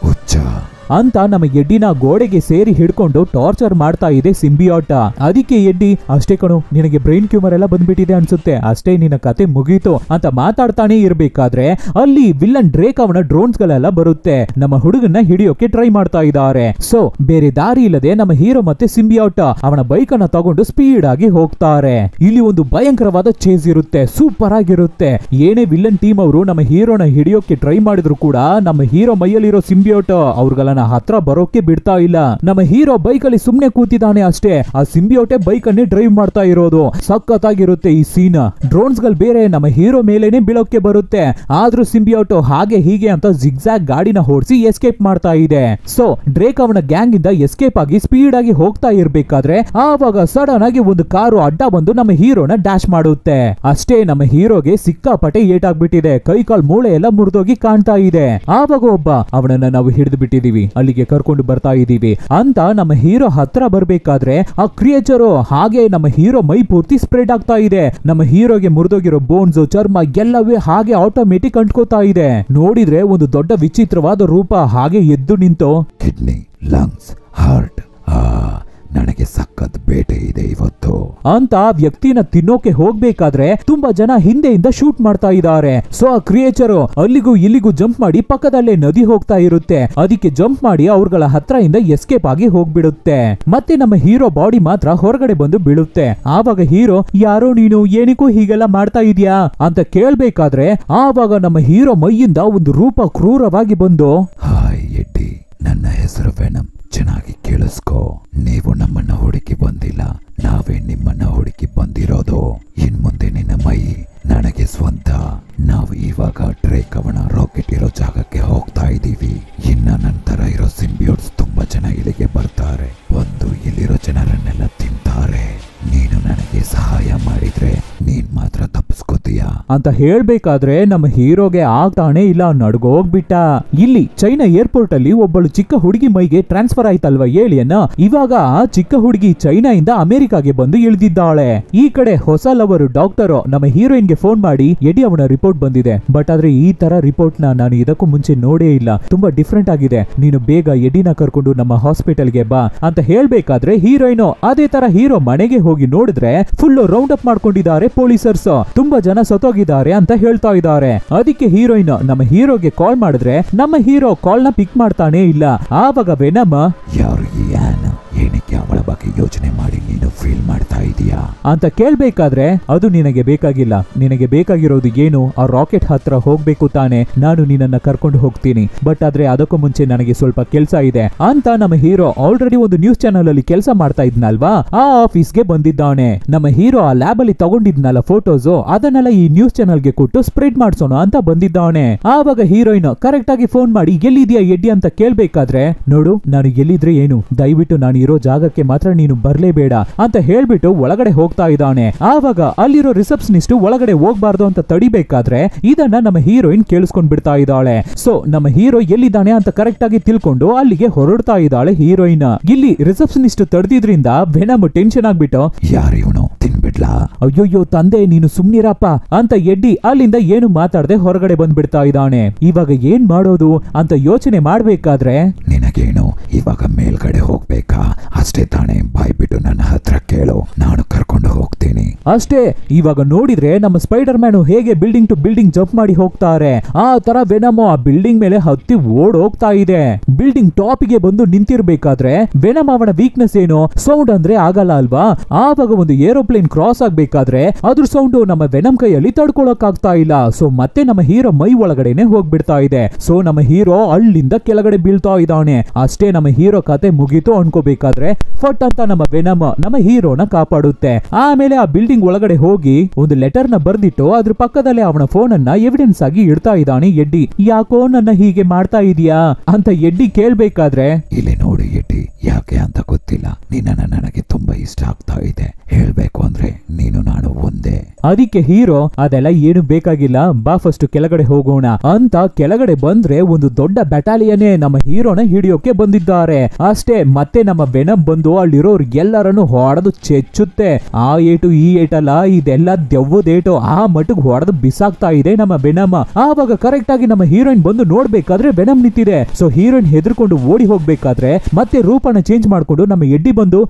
ಹುಚ್ಚ ಅಂತ ನಮ್ಮ ಎಡ್ಡಿನ ಗೋಡೆಗೆ ಸೇರಿ ಹಿಡ್ಕೊಂಡು ಟಾರ್ಚರ್ ಮಾಡ್ತಾ ಇದೆ ಸಿಂಬಿಯೋಟ. ಅದಕ್ಕೆ ಎಡ್ಡಿ, ಅಷ್ಟೇ ಕಣು, ನಿನಗೆ ಬ್ರೈನ್ ಟ್ಯೂಮರ್ ಎಲ್ಲ ಬಂದ್ಬಿಟ್ಟಿದೆ ಅನ್ಸುತ್ತೆ, ಅಷ್ಟೇ ನಿನ್ನ ಕತೆ ಮುಗೀತು ಅಂತ ಮಾತಾಡ್ತಾನೆ ಇರ್ಬೇಕಾದ್ರೆ ಅಲ್ಲಿ ವಿಲ್ಲನ್ ಡ್ರೇಕ್ ಅವನ ಡ್ರೋನ್ಸ್ ಗಳೆಲ್ಲ ಬರುತ್ತೆ. ನಮ್ಮ ಹುಡುಗನ್ನ ಹಿಡಿಯೋಕೆ ಟ್ರೈ ಮಾಡ್ತಾ ಇದ್ದಾರೆ. ಸೊ ಬೇರೆ ದಾರಿ ಇಲ್ಲದೆ ನಮ್ಮ ಹೀರೋ ಮತ್ತೆ ಸಿಂಬಿಯೋಟ ಅವನ ಬೈಕ್ ಅನ್ನ ತಗೊಂಡು ಸ್ಪೀಡ್ ಆಗಿ ಹೋಗ್ತಾರೆ. ಇಲ್ಲಿ ಒಂದು ಭಯಂಕರವಾದ ಚೇಸ್ ಇರುತ್ತೆ, ಸೂಪರ್ ಆಗಿರುತ್ತೆ. ಏನೇ ವಿಲ್ಲನ್ ಟೀಮ್ ಅವರು ನಮ್ಮ ಹೀರೋನ ಹಿಡಿಯೋಕೆ ಟ್ರೈ ಮಾಡಿದ್ರು ಕೂಡ ನಮ್ಮ ಹೀರೋ ಮೈಯಲ್ಲಿರೋ ಸಿಂಬಿಯೋಟ ಅವ್ರಗಳ ಹತ್ರ ಬರೋಕೆ ಬಿಡ್ತಾ ಇಲ್ಲ. ನಮ್ಮ ಹೀರೋ ಬೈಕ್ ಅಲ್ಲಿ ಸುಮ್ನೆ ಕೂತಿದ್ದಾನೆ ಅಷ್ಟೇ. ಆ ಸಿಂಬಿಯೋಟೆ ಬೈಕ್ ಅನ್ನೇ ಡ್ರೈವ್ ಮಾಡ್ತಾ ಇರೋದು. ಸಖತ್ತಾಗಿರುತ್ತೆ ಈ ಸೀನ್. ಡ್ರೋನ್ಸ್ ಗಳು ಬೇರೆ ನಮ್ಮ ಹೀರೋ ಮೇಲೇನೆ ಬೀಳೋಕೆ ಬರುತ್ತೆ. ಆದ್ರೂ ಸಿಂಬಿಯೋಟೋ ಹಾಗೆ ಹೀಗೆ ಅಂತ ಜಿಗ್ಜಾಗ್ ಗಾಡಿನ ಓಡಿಸಿ ಎಸ್ಕೇಪ್ ಮಾಡ್ತಾ ಇದೆ. ಸೊ ಡ್ರೇಕ್ ಅವನ ಗ್ಯಾಂಗ್ ಇಂದ ಎಸ್ಕೇಪ್ ಆಗಿ ಸ್ಪೀಡ್ ಆಗಿ ಹೋಗ್ತಾ ಇರ್ಬೇಕಾದ್ರೆ ಆವಾಗ ಸಡನ್ ಆಗಿ ಒಂದು ಕಾರು ಅಡ್ಡ ಬಂದು ನಮ್ಮ ಹೀರೋನ ಡ್ಯಾಶ್ ಮಾಡುತ್ತೆ. ಅಷ್ಟೇ ನಮ್ಮ ಹೀರೋಗೆ ಸಿಕ್ಕಾಪಟ್ಟೆ ಏಟಾಗ್ಬಿಟ್ಟಿದೆ. ಕೈ ಕಾಲ್ ಮೂಳೆ ಎಲ್ಲ ಮುರಿದೋಗಿ ಕಾಣ್ತಾ ಇದೆ. ಆವಾಗ ಒಬ್ಬ ಅವನನ್ನ ನಾವು ಹಿಡಿದು ಬಿಟ್ಟಿದೀವಿ, ಅಲ್ಲಿಗೆ ಕರ್ಕೊಂಡು ಬರ್ತಾ ಇದೀವಿ ಅಂತ ನಮ್ಮ ಹೀರೋ ಹತ್ರ ಬರ್ಬೇಕಾದ್ರೆ ಆ ಕ್ರಿಯೇಚರ್ ಹಾಗೆ ನಮ್ಮ ಹೀರೋ ಮೈ ಪೂರ್ತಿ ಸ್ಪ್ರೆಡ್ ಆಗ್ತಾ ಇದೆ. ನಮ್ಮ ಹೀರೋಗೆ ಮುರಿದೋಗಿರೋ ಬೋನ್ಸ್, ಚರ್ಮ ಎಲ್ಲವೇ ಹಾಗೆ ಆಟೋಮೆಟಿಕ್ ಅಂಟ್ಕೋತಾ ಇದೆ. ನೋಡಿದ್ರೆ ಒಂದು ದೊಡ್ಡ ವಿಚಿತ್ರವಾದ ರೂಪ ಹಾಗೆ ಎದ್ದು ನಿಂತು ಕಿಡ್ನಿ, ಲಂಗ್ಸ್, ಹಾರ್ಟ್, ನನಗೆ ಸಖತ್ ಬೇಟೆ ಇದೆ ಇವತ್ತು ಅಂತ ವ್ಯಕ್ತಿನ ತಿನ್ನೋಕೆ ಹೋಗ್ಬೇಕಾದ್ರೆ ತುಂಬಾ ಜನ ಹಿಂದೆಯಿಂದ ಶೂಟ್ ಮಾಡ್ತಾ ಇದ್ದಾರೆ. ಸೊ ಆ ಕ್ರಿಯೇಚರ್ ಅಲ್ಲಿಗೂ ಇಲ್ಲಿಗೂ ಜಂಪ್ ಮಾಡಿ ಪಕ್ಕದಲ್ಲೇ ನದಿ ಹೋಗ್ತಾ ಇರುತ್ತೆ. ಅದಕ್ಕೆ ಜಂಪ್ ಮಾಡಿ ಅವ್ರಗಳ ಹತ್ರ ಇಂದ ಎಸ್ಕೇಪ್ ಆಗಿ ಹೋಗ್ಬಿಡುತ್ತೆ. ಮತ್ತೆ ನಮ್ಮ ಹೀರೋ ಬಾಡಿ ಮಾತ್ರ ಹೊರಗಡೆ ಬಂದು ಬೀಳುತ್ತೆ. ಆವಾಗ ಹೀರೋ, ಯಾರೋ ನೀನು, ಏನಕ್ಕೂ ಹೀಗೆಲ್ಲ ಮಾಡ್ತಾ ಇದೀಯಾ ಅಂತ ಕೇಳ್ಬೇಕಾದ್ರೆ ಆವಾಗ ನಮ್ಮ ಹೀರೋ ಮೈಯಿಂದ ಒಂದು ರೂಪ ಕ್ರೂರವಾಗಿ ಬಂದು, ಹಾಯ್ ಎಡ್ಡಿ, ನನ್ನ ಹೆಸರು ವೆನಮ್, ಚೆನ್ನಾಗಿ ಕೇಳಿಸ್ಕೋ. ನೀವು ನಮ್ಮನ್ನ ಹುಡುಕಿ ಬಂದಿಲ್ಲ, ನಾವೇ ನಿಮ್ಮನ್ನ ಹುಡುಕಿ ಬಂದಿರೋದು. ಇನ್ ಮುಂದೆ ನಿನ್ನ ಮೈ ನನಗೆ ಸ್ವಂತ. ನಾವು ಇವಾಗ ಡ್ರೇಕ್ ಅವನ ರಾಕೆಟ್ ಇರೋ ಜಾಗಕ್ಕೆ ಹೋಗ್ತಾ ಇದೀವಿ. ಇನ್ನ ನಂತರ ಇರೋ ಸಿಂಬಿಯೋಟ್ಸ್ ತುಂಬಾ ಜನ ಇಲ್ಲಿಗೆ ಬರ್ತಾರೆ, ಬಂದು ಇಲ್ಲಿರೋ ಜನರನ್ನೆಲ್ಲ ತಿಂತಾರೆ. ನೀನು ನನಗೆ ಸಹಾಯ ಮಾಡಿದ್ರೆ ನೀನ್ ಮಾತ್ರ ತಪ್ಪಿಸ್ಕೋತೀಯ ಅಂತ ಹೇಳ್ಬೇಕಾದ್ರೆ ನಮ್ಮ ಹೀರೋಗೆ ಆಗ್ತಾನೆ ಇಲ್ಲ, ನಡ್ಗೋಗ್ಬಿಟ್ಟ. ಇಲ್ಲಿ ಚೈನಾ ಏರ್ಪೋರ್ಟ್ ಅಲ್ಲಿ ಒಬ್ಬಳು ಚಿಕ್ಕ ಹುಡುಗಿ ಮೈಗೆ ಟ್ರಾನ್ಸ್ಫರ್ ಆಯ್ತಲ್ವಾ ಏಲಿಯನ್. ಇವಾಗ ಆ ಚಿಕ್ಕ ಹುಡುಗಿ ಚೈನಾ ಇಂದ ಅಮೆರಿಕಾಗೆ ಬಂದು ಇಳಿದಿದ್ದಾಳೆ. ಈ ಕಡೆ ಹೊಸ ಲವರ್ ಡಾಕ್ಟರ್ ನಮ್ಮ ಹೀರೋಯಿನ್ ಗೆ ಫೋನ್ ಮಾಡಿ, ಎಡಿ ಅವನ ರಿಪೋರ್ಟ್ ಬಂದಿದೆ, ಬಟ್ ಆದ್ರೆ ಈ ತರ ರಿಪೋರ್ಟ್ ನಾನು ಇದಕ್ಕೂ ಮುಂಚೆ ನೋಡೇ ಇಲ್ಲ, ತುಂಬಾ ಡಿಫ್ರೆಂಟ್ ಆಗಿದೆ, ನೀನು ಬೇಗ ಎಡಿನ ಕರ್ಕೊಂಡು ನಮ್ಮ ಹಾಸ್ಪಿಟಲ್ ಗೆ ಬಾ ಅಂತ ಹೇಳ್ಬೇಕಾದ್ರೆ ಹೀರೋಯಿನ್ ಅದೇ ತರ ಹೀರೋ ಮನೆಗೆ ಹೋಗಿ ನೋಡಿದ್ರೆ ಫುಲ್ ರೌಂಡ್ ಅಪ್ ಮಾಡ್ಕೊಂಡಿದ್ದಾರೆ ಪೊಲೀಸರ್ಸ್. ತುಂಬಾ ಜನ ಸತ್ತೋಗಿದ್ದಾರೆ ಅಂತ ಹೇಳ್ತಾ ಇದ್ದಾರೆ. ಅದಕ್ಕೆ ಹೀರೋಯಿನ್ ನಮ್ಮ ಹೀರೋಗೆ ಕಾಲ್ ಮಾಡಿದ್ರೆ ನಮ್ಮ ಹೀರೋ ಕಾಲ್ ನ ಪಿಕ್ ಮಾಡ್ತಾನೆ ಇಲ್ಲ. ಆವಾಗ ವೆನಮ್, ಯಾರು ಈ ಆನ್, ಏನಕ್ಕೆ ಅವಳ ಬಗ್ಗೆ ಯೋಚನೆ ಮಾಡಿ ನೀನು ಫೀಲ್ ಮಾಡ್ತಾ ಇದೀಯಾ ಅಂತ ಕೇಳ್ಬೇಕಾದ್ರೆ, ಅದು ನಿನಗೆ ಬೇಕಾಗಿಲ್ಲ, ನಿನಗೆ ಬೇಕಾಗಿರೋದು ಏನು, ಆ ರಾಕೆಟ್ ಹತ್ರ ಹೋಗ್ಬೇಕು ತಾನೆ, ನಾನು ನಿನ್ನನ್ನ ಕರ್ಕೊಂಡು ಹೋಗ್ತೀನಿ, ಬಟ್ ಆದ್ರೆ ಅದಕ್ಕೂ ಮುಂಚೆ ನನಗೆ ಸ್ವಲ್ಪ ಕೆಲಸ ಇದೆ ಅಂತ ನಮ್ಮ ಹೀರೋ ಆಲ್ರೆಡಿ ಒಂದು ನ್ಯೂಸ್ ಚಾನಲ್ ಅಲ್ಲಿ ಕೆಲಸ ಮಾಡ್ತಾ ಇದ್ನಲ್ವಾ, ಆ ಆಫೀಸ್ಗೆ ಬಂದಿದ್ದಾನೆ. ನಮ್ಮ ಹೀರೋ ಆ ಲ್ಯಾಬ್ ಅಲ್ಲಿ ತಗೊಂಡಿದ್ನಲ್ಲ ಫೋಟೋಸ್, ಅದನ್ನೆಲ್ಲ ಈ ನ್ಯೂಸ್ ಚಾನಲ್ ಗೆ ಕೊಟ್ಟು ಸ್ಪ್ರೆಡ್ ಮಾಡ್ಸೋಣ ಅಂತ ಬಂದಿದ್ದಾನೆ. ಆವಾಗ ಹೀರೋಯಿನ್ ಕರೆಕ್ಟ್ ಆಗಿ ಫೋನ್ ಮಾಡಿ, ಎಲ್ಲಿದ್ಯಾ ಎಡ್ಡಿ ಅಂತ ಕೇಳ್ಬೇಕಾದ್ರೆ, ನೋಡು ನಾನು ಎಲ್ಲಿದ್ರೆ ಏನು, ದಯವಿಟ್ಟು ನಾನು ಇರೋ ಜಾಗ ಜಾಗಕ್ಕೆ ಮಾತ್ರ ನೀನು ಬರ್ಲೇಬೇಡ ಅಂತ ಹೇಳ್ಬಿಟ್ಟು ಒಳಗಡೆ ಹೋಗ್ತಾ ಇದ್ದಾನೆ. ಆವಾಗ ಅಲ್ಲಿರೋ ರಿಸೆಪ್ಷನಿಸ್ಟ್ ಒಳಗಡೆ ಹೋಗ್ಬಾರ್ದು ಅಂತ ತಡಿಬೇಕಾದ್ರೆ ಇದನ್ನ ನಮ್ಮ ಹೀರೋಯಿನ್ ಕೇಳಿಸ್ಕೊಂಡ್ ಬಿಡ್ತಾ ಇದ್ದಾಳೆ. ಸೊ ನಮ್ಮ ಹೀರೋ ಎಲ್ಲಿದ್ದಾನೆ ಅಂತ ಕರೆಕ್ಟ್ ಆಗಿ ತಿಳ್ಕೊಂಡು ಅಲ್ಲಿಗೆ ಹೊರಡ್ತಾ ಇದ್ದಾಳೆ ಹೀರೋಯಿನ್. ಇಲ್ಲಿ ರಿಸೆಪ್ಷನಿಸ್ಟ್ ತಡೆದಿದ್ರಿಂದ ವೆನಮ್ ಟೆನ್ಷನ್ ಆಗ್ಬಿಟ್ಟು ಯಾರಿವನು ತಿನ್ಬಿಡ್ಲಾ? ಅಯ್ಯೋಯ್ಯೋ ತಂದೆ ನೀನು ಸುಮ್ನಿರಪ್ಪ ಅಂತ ಎಡ್ಡಿ ಅಲ್ಲಿಂದ ಏನು ಮಾತಾಡದೆ ಹೊರಗಡೆ ಬಂದ್ಬಿಡ್ತಾ ಇದ್ದಾನೆ. ಇವಾಗ ಏನ್ ಮಾಡೋದು ಅಂತ ಯೋಚನೆ ಮಾಡ್ಬೇಕಾದ್ರೆ ನಿನಗೇನು ಇವಾಗ ಮೇಲ್ಗಡೆ ಹೋಗ್ಬೇಕಾ? ಅಷ್ಟೇ ತಾನೇ, ಬಾಯ್ಬಿಟ್ಟು ನನ್ನ ಹತ್ರ ಕೇಳು, ನಾನು ಕರ್ಕೊಂಡು ಹೋಗ್ತೀನಿ. ಅಷ್ಟೇ. ಇವಾಗ ನೋಡಿದ್ರೆ ನಮ್ಮ ಸ್ಪೈಡರ್ ಮ್ಯಾನ್ ಹೇಗೆ ಬಿಲ್ಡಿಂಗ್ ಟು ಬಿಲ್ಡಿಂಗ್ ಜಂಪ್ ಮಾಡಿ ಹೋಗ್ತಾರೆ ಆ ತರ ವೆನಮ್ ಆ ಬಿಲ್ಡಿಂಗ್ ಮೇಲೆ ಹತ್ತಿ ಓಡ್ ಹೋಗ್ತಾ ಇದೆ. ಬಿಲ್ಡಿಂಗ್ ಟಾಪ್ ಗೆ ಬಂದು ನಿಂತಿರ್ಬೇಕಾದ್ರೆ ವೆನಮ್ ಅವನ ವೀಕ್ನೆಸ್ ಏನು, ಸೌಂಡ್ ಅಂದ್ರೆ ಆಗಲ್ಲ ಅಲ್ವಾ. ಆವಾಗ ಒಂದು ಏರೋಪ್ಲೇನ್ ಕ್ರಾಸ್ ಆಗ್ಬೇಕಾದ್ರೆ ಅದ್ರ ಸೌಂಡ್ ನಮ್ಮ ವೆನಮ್ ಕೈಯಲ್ಲಿ ತಡ್ಕೊಳಕ್ ಆಗ್ತಾ ಇಲ್ಲ. ಸೊ ಮತ್ತೆ ನಮ್ಮ ಹೀರೋ ಮೈ ಒಳಗಡೆನೆ ಹೋಗ್ಬಿಡ್ತಾ ಇದೆ. ಸೊ ನಮ್ಮ ಹೀರೋ ಅಲ್ಲಿಂದ ಕೆಳಗಡೆ ಬೀಳ್ತಾ ಇದ್ದಾನೆ. ಅಷ್ಟೇ, ನಮ್ಮ ಹೀರೋ ಕತೆ ಮುಗೀತು ಅನ್ಕೋಬೇಕಾದ್ರೆ ಫಟ್ ಅಂತ ನಮ್ಮ ವೆನಮ್ ನಮ್ಮ ಹೀರೋನ ಕಾಪಾಡುತ್ತೆ. ಆಮೇಲೆ ಆ ಬಿಲ್ಡಿಂಗ್ ಒಳಗಡೆ ಹೋಗಿ ಒಂದು ಲೆಟರ್ ನ ಬರ್ದಿಟ್ಟು ಅದ್ರ ಪಕ್ಕದಲ್ಲೇ ಅವನ ಫೋನ್ ಅನ್ನ ಎವಿಡೆನ್ಸ್ ಆಗಿ ಇಡ್ತಾ ಇದ್ದಾನೆ ಎಡ್ಡಿ. ಯಾಕೋ ನನ್ನ ಹೀಗೆ ಮಾಡ್ತಾ ಇದೀಯಾ ಅಂತ ಎಡ್ಡಿ ಕೇಳ್ಬೇಕಾದ್ರೆ ಇಲ್ಲಿ ನೋಡಿ ಎಡ್ಡಿ, ಯಾಕೆ ಅಂತ ಗೊತ್ತಿಲ್ಲ, ನಿನ್ನ ನನಗೆ ತುಂಬಾ ಇಷ್ಟ ಆಗ್ತಾ ಇದೆ. ಹೇಳ್ಬೇಕು ಅಂದ್ರೆ ನೀನು ನಾನು ಒಂದೇ. ಅದಕ್ಕೆ ಹೀರೋ ಅದೆಲ್ಲ ಏನು ಬೇಕಾಗಿಲ್ಲ, ಬಾ ಫಸ್ಟ್ ಕೆಳಗಡೆ ಹೋಗೋಣ ಅಂತ ಕೆಳಗಡೆ ಬಂದ್ರೆ ಒಂದು ದೊಡ್ಡ ಬ್ಯಾಟಾಲಿಯನ್ನೇ ನಮ್ಮ ಹೀರೋನ ಹಿಡಿಯೋಕೆ ಬಂದಿದ್ದಾರೆ. ಅಷ್ಟೇ, ಮತ್ತೆ ನಮ್ಮ ವೆನಮ್ ಬಂದು ಅಲ್ಲಿರೋರ್ ಎಲ್ಲರನ್ನು ಹೊಡೆದು ಚೆಚ್ಚುತ್ತೆ. ಆ ಏಟು ಈ ಏಟಲ್ಲ, ಇದೆಲ್ಲ ದೆವ್ವದೇಟು. ಆ ಮಟ್ಟಿಗೆ ಹೊಡೆದು ಬಿಸಾಕ್ತಾ ಇದೆ ನಮ್ಮ ವೆನಮ್. ಆವಾಗ ಕರೆಕ್ಟ್ ಆಗಿ ನಮ್ಮ ಹೀರೋಯಿನ್ ಬಂದು ನೋಡ್ಬೇಕಾದ್ರೆ ವೆನಮ್ ನಿಂತಿದೆ. ಸೊ ಹೀರೋಯಿನ್ ಹೆದರ್ಕೊಂಡು ಓಡಿ ಹೋಗ್ಬೇಕಾದ್ರೆ ಮತ್ತೆ ರೂಪನ ಚೇಂಜ್ ಮಾಡ್ಕೊಂಡು ನಮ್ಮ ಎಡ್ಡಿ ಬಂದು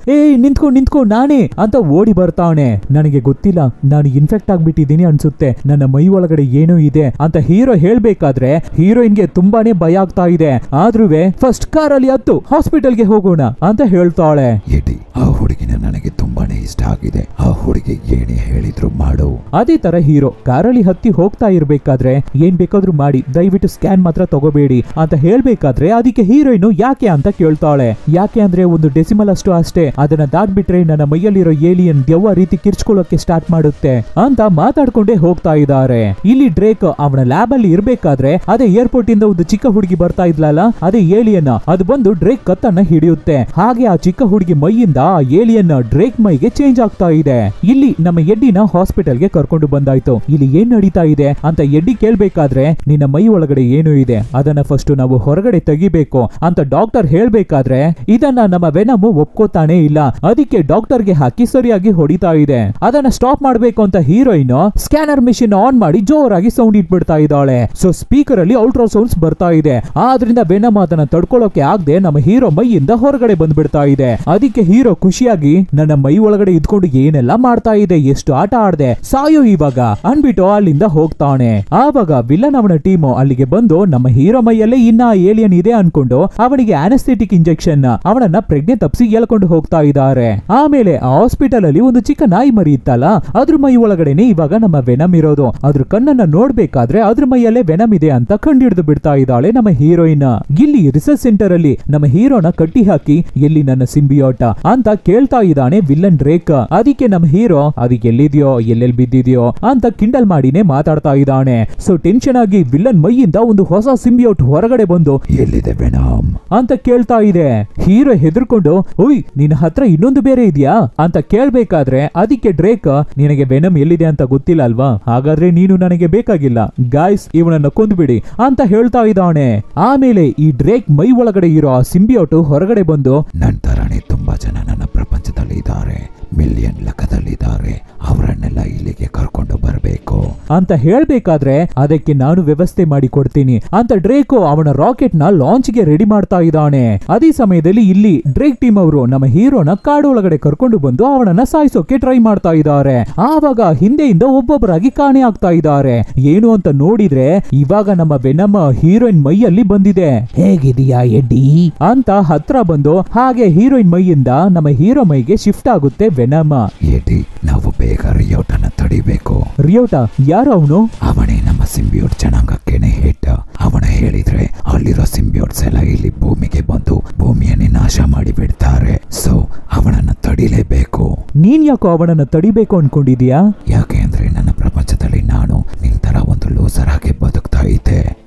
ನಿಂತ್ಕೊ ನಾನೇ ಅಂತ ಓಡಿ ಬರ್ತಾನೆ. ನನಗೆ ಗೊತ್ತಿಲ್ಲ, ನಾನು ಇನ್ಫೆಕ್ಟ್ ಆಗ್ಬಿಟ್ಟಿದ್ದೀನಿ ಅನ್ಸುತ್ತೆ, ನನ್ನ ಮೈ ಒಳಗಡೆ ಏನೋ ಇದೆ ಅಂತ ಹೀರೋ ಹೇಳ್ಬೇಕಾದ್ರೆ ಹೀರೋಯಿನ್ಗೆ ತುಂಬಾನೇ ಭಯ ಆಗ್ತಾ ಇದೆ. ಆದ್ರೂ ಫಸ್ಟ್ ಕಾರಲ್ಲಿ ಹತ್ತು ಹಾಸ್ಪಿಟಲ್ಗೆ ಹೋಗೋಣ ಅಂತ ಹೇಳ್ತಾಳೆ. ಎಡ್ಡಿ, ಆ ಹುಡುಗಿನ ನನಗೆ ತುಂಬಾನೇ ಇಷ್ಟ ಆಗಿದೆ, ಆ ಹುಡುಗಿ ಏನೇ ಹೇಳಿದ್ರು ಮಾಡು. ಅದೇ ತರ ಹೀರೋ ಕಾರಲ್ಲಿ ಹತ್ತಿ ಹೋಗ್ತಾ ಇರ್ಬೇಕಾದ್ರೆ ಏನ್ ಬೇಕಾದ್ರೂ ಮಾಡಿ, ದಯವಿಟ್ಟು ಸ್ಕ್ಯಾನ್ ಮಾತ್ರ ತಗೋಬೇಡಿ ಅಂತ ಹೇಳ್ಬೇಕಾದ್ರೆ ಅದಕ್ಕೆ ಹೀರೋಯಿನ್ ಯಾಕೆ ಅಂತ ಕೇಳ್ತಾಳೆ. ಯಾಕೆ ಅಂದ್ರೆ ಒಂದು ಡೆಸಿಮಲ್ ಅಷ್ಟೇ, ಅದನ್ನ ದಾಟ್ಬಿಟ್ರೆ ನನ್ನ ಮೈಯಲ್ಲಿರೋ ಏಲಿಯನ್ ದೆವ್ವ ರೀತಿ ಕಿರ್ಚ್ಕೊಳ್ಳೋಕೆ ಸ್ಟಾರ್ಟ್ ಮಾಡುತ್ತೆ ಅಂತ ಮಾತಾಡ್ಕೊಂಡೇ ಹೋಗ್ತಾ ಇದ್ದಾರೆ. ಇಲ್ಲಿ ಡ್ರೇಕ್ ಅವನ ಲ್ಯಾಬ್ ಅಲ್ಲಿ ಇರ್ಬೇಕಾದ್ರೆ ಅದೇ ಏರ್ಪೋರ್ಟ್ ಇಂದ ಒಂದು ಚಿಕ್ಕ ಹುಡುಗಿ ಬರ್ತಾ ಇದ್ಲಲ್ಲ, ಅದೇ ಏಲಿಯನ್, ಅದು ಬಂದು ಡ್ರೇಕ್ ಕತ್ತನ್ನ ಹಿಡಿಯುತ್ತೆ. ಹಾಗೆ ಆ ಚಿಕ್ಕ ಹುಡುಗಿ ಮೈಯಿಂದ ಆ ಏಲಿಯನ್ ಡ್ರೇಕ್ ಮೈಗೆ ಚೇಂಜ್ ಆಗ್ತಾ ಇದೆ. ಇಲ್ಲಿ ನಮ್ಮ ಎಡ್ಡಿನ ಹಾಸ್ಪಿಟಲ್ಗೆ ಕರ್ಕೊಂಡು ಬಂದಾಯ್ತು. ಇಲ್ಲಿ ಏನ್ ನಡೀತಾ ಇದೆ ಅಂತ ಎಡ್ಡಿ ಕೇಳ್ಬೇಕಾದ್ರೆ ನಿನ್ನ ಮೈ ಒಳಗಡೆ ಏನು ಇದೆ ಅದನ್ನ ಫಸ್ಟ್ ನಾವು ಹೊರಗಡೆ ತೆಗಿಬೇಕು ಅಂತ ಡಾಕ್ಟರ್ ಹೇಳ್ಬೇಕಾದ್ರೆ ಇದನ್ನ ನಮ್ಮ ವೆನಮ್ ಒಪ್ಕೋತಾನೆ ಇಲ್ಲ. ಅದಕ್ಕೆ ಡಾಕ್ಟರ್ಗೆ ಹಾಕಿ ಸರಿಯಾಗಿ ಹೊಡಿತಾ ಇದೆ. ಅದನ್ನ ಸ್ಟಾಪ್ ಮಾಡ್ಬೇಕು ಅಂತ ಹೀರೋಯಿನ್ ಸ್ಕ್ಯಾನರ್ ಮಿಷಿನ್ ಆನ್ ಮಾಡಿ ಜೋರಾಗಿ ಸೌಂಡ್ ಇಟ್ಬಿಡ್ತಾ ಇದ್ದಾಳೆ. ಸೊ ಸ್ಪೀಕರ್ ಅಲ್ಲಿ ಅಲ್ಟ್ರಾ ಸೌಂಡ್ಸ್ ಬರ್ತಾ ಇದೆ. ಆದ್ರಿಂದ ವೆನಮ್ ಅದನ್ನ ತಡ್ಕೊಳ್ಳೋಕೆ ಆಗದೆ ನಮ್ಮ ಹೀರೋ ಮೈಯಿಂದ ಹೊರಗಡೆ ಬಂದ್ಬಿಡ್ತಾ ಇದೆ. ಅದಕ್ಕೆ ಹೀರೋ ಖುಷಿಯಾಗಿ ನನ್ನ ಮೈ ಒಳಗಡೆ ಇದ್ಕೊಂಡು ಏನೆಲ್ಲ ಮಾಡ್ತಾ ಇದೆ, ಎಷ್ಟು ಆಟ ಆಡ್ದೆ, ಸಾಯೋ ಇವಾಗ ಅನ್ಬಿಟ್ಟು ಅಲ್ಲಿಂದ ಹೋಗ್ತಾನೆ. ಆವಾಗ ವಿಲನ್ ಅವನ ಟೀಮ್ ಅಲ್ಲಿಗೆ ಬಂದು ನಮ್ಮ ಹೀರೋ ಮೈಯಲ್ಲೇ ಇನ್ನ ಏಲಿಯನ್ ಇದೆ ಅನ್ಕೊಂಡು ಅವನಿಗೆ ಆನೆಸ್ಥೆಟಿಕ್ ಇಂಜೆಕ್ಷನ್ ಅವನನ್ನ ಪ್ರಜ್ಞೆ ತಪ್ಪಿಸಿ ಎಳ್ಕೊಂಡು ಹೋಗ್ತಾ ಇದ್ದಾರೆ. ಆಮೇಲೆ ಆ ಹಾಸ್ಪಿಟಲ್ ಅಲ್ಲಿ ಒಂದು ಚಿಕ್ಕ ನಾಯಿ ಮರಿ ಇತ್ತಲ್ಲ, ಅದ್ರ ಮೈ ಒಳಗಡೆನೆ ಇವಾಗ ನಮ್ಮ ವೆನಮ್ ಇರೋದು. ಅದ್ರ ಕಣ್ಣನ್ನ ನೋಡ್ಬೇಕಾದ್ರೆ ಅದ್ರ ಮೈಯಲ್ಲೇ ವೆನಮ್ ಇದೆ ಅಂತ ಕಂಡಿಡಿದು ಬಿಡ್ತಾ ಇದ್ದಾಳೆ ನಮ್ಮ ಹೀರೋಯಿನ್. ಇಲ್ಲಿ ರಿಸರ್ಚ್ ಸೆಂಟರ್ ಅಲ್ಲಿ ನಮ್ಮ ಹೀರೋನ ಕಟ್ಟಿ ಹಾಕಿ ಎಲ್ಲಿ ನನ್ನ ಸಿಂಬಿಯೋಟ ಅಂತ ಕೇಳ್ತಾ ಇದ್ದಾನೆ ವಿಲ್ಲನ್ ಡ್ರೇಕ್. ಅದಕ್ಕೆ ನಮ್ಮ ಹೀರೋ ಅದಕ್ಕೆ ಎಲ್ಲಿದ್ಯೋ ಎಲ್ಲೆಲ್ಲಿ ಬಿದ್ದಿದ್ಯೋ ಅಂತ ಕಿಂಡಲ್ ಮಾಡಿನೇ ಮಾತಾಡ್ತಾ ಇದ್ದಾನೆ. ಸೊ ಟೆನ್ಷನ್ ಆಗಿ ವಿಲ್ಲನ್ ಮೈಯಿಂದ ಒಂದು ಹೊಸ ಸಿಂಬಿಯೋಟ್ ಹೊರಗಡೆ ಬಂದು ಎಲ್ಲಿದೆ ವೆನಮ್ ಅಂತ ಕೇಳ್ತಾ ಇದೆ. ಹೀರೋ ಹೆದರ್ಕೊಂಡು ಓಯ್ ನಿನ್ನ ಹತ್ರ ಇನ್ನೊಂದು ಬೇರೆ ಇದೆಯಾ ಅಂತ ಕೇಳ್ಬೇಕಾದ್ರೆ ಅದಕ್ಕೆ ಡ್ರೇಕ್ ನಿನಗೆ ವೆನಮ್ ಎಲ್ಲಿದೆ ಅಂತ ಗೊತ್ತಿಲ್ಲ ಅಲ್ವಾ, ಹಾಗಾದ್ರೆ ನೀನು ನನಗೆ ಬೇಕಾಗಿಲ್ಲ, ಗಾಯ್ಸ್ ಇವನನ್ನ ಕೊಂದ್ಬಿಡಿ ಅಂತ ಹೇಳ್ತಾ ಇದ್ದಾನೆ. ಆಮೇಲೆ ಈ ಡ್ರೇಕ್ ಮೈ ಒಳಗಡೆ ಇರೋ ಆ ಸಿಂಬಿಯೋಟ್ ಹೊರಗಡೆ ಬಂದು ನನ್ನ ತರಾನೇ ತುಂಬಾ ಜನ ನನ್ನ ಪ್ರಪಂಚದಲ್ಲಿ ಇದ್ದಾರೆ, ಮಿಲಿಯನ್ ಲೆಕ್ಕದಲ್ಲಿದ್ದಾರೆ, ಅವರನ್ನೆಲ್ಲ ಇಲ್ಲಿಗೆ ಕರ್ಕೊಂಡು ಬರಬೇಕು ಅಂತ ಹೇಳ್ಬೇಕಾದ್ರೆ ಅದಕ್ಕೆ ನಾನು ವ್ಯವಸ್ಥೆ ಮಾಡಿ ಕೊಡ್ತೀನಿ ಅಂತ ಡ್ರೇಕೋ ಅವನ ರಾಕೆಟ್ ನ ಲಾಂಚ್ ಗೆ ರೆಡಿ ಮಾಡ್ತಾ ಇದ್ದಾನೆ. ಅದೇ ಸಮಯದಲ್ಲಿ ಇಲ್ಲಿ ಡ್ರೇಕ್ ಟೀಮ್ ಅವರು ನಮ್ಮ ಹೀರೋನ ಕಾಡು ಒಳಗಡೆ ಕರ್ಕೊಂಡು ಬಂದು ಅವನನ್ನ ಸಾಯಿಸೋಕೆ ಟ್ರೈ ಮಾಡ್ತಾ ಇದ್ದಾರೆ. ಆವಾಗ ಹಿಂದೆಯಿಂದ ಒಬ್ಬೊಬ್ಬರಾಗಿ ಕಾಣೆ ಆಗ್ತಾ ಇದ್ದಾರೆ. ಏನು ಅಂತ ನೋಡಿದ್ರೆ ಇವಾಗ ನಮ್ಮ ವೆನಮ್ ಹೀರೋಯಿನ್ ಮೈಯಲ್ಲಿ ಬಂದಿದೆ. ಹೇಗಿದೆಯಾ ಎಡ್ಡಿ ಅಂತ ಹತ್ರ ಬಂದು ಹಾಗೆ ಹೀರೋಯಿನ್ ಮೈಯಿಂದ ನಮ್ಮ ಹೀರೋ ಮೈಗೆ ಶಿಫ್ಟ್ ಆಗುತ್ತೆ ವೆನಮ್. ಎಡ್ಡಿ, ನಾವು ಬೇಗ ರಿಯೋಟನ ತಡಿಬೇಕು. ರಿಯೋಟಾ ಯಾರು ಅವನು? ಅವನೇ ನಮ್ಮ ಸಿಂಬಿಯೋಟ್ ಜನಾಂಗಕ್ಕೇನೆ ಹಿಟ್. ಅವನ ಹೇಳಿದ್ರೆ ಅಲ್ಲಿರೋ ಸಿಂಬಿಯೋಟ್ಸ್ ಎಲ್ಲ ಇಲ್ಲಿ ಭೂಮಿಗೆ ಬಂದು ಭೂಮಿಯನ್ನೇ ನಾಶ ಮಾಡಿ ಬಿಡ್ತಾರೆ. ಸೊ ಅವನನ್ನ ತಡಿಲೇಬೇಕು. ನೀನ್ ಯಾಕೋ ಅವನನ್ನ ತಡಿಬೇಕು ಅನ್ಕೊಂಡಿದ್ಯಾ? ಯಾಕೆ ಅಂದ್ರೆ ನನ್ನ ಪ್ರಪಂಚದಲ್ಲಿ ನಾನು ನಿನ್ ತರ ಒಂದು ಲೂಸರ್ ಆಗಿ ಬದುಕ್ತಾ ಇದ್ದೆ,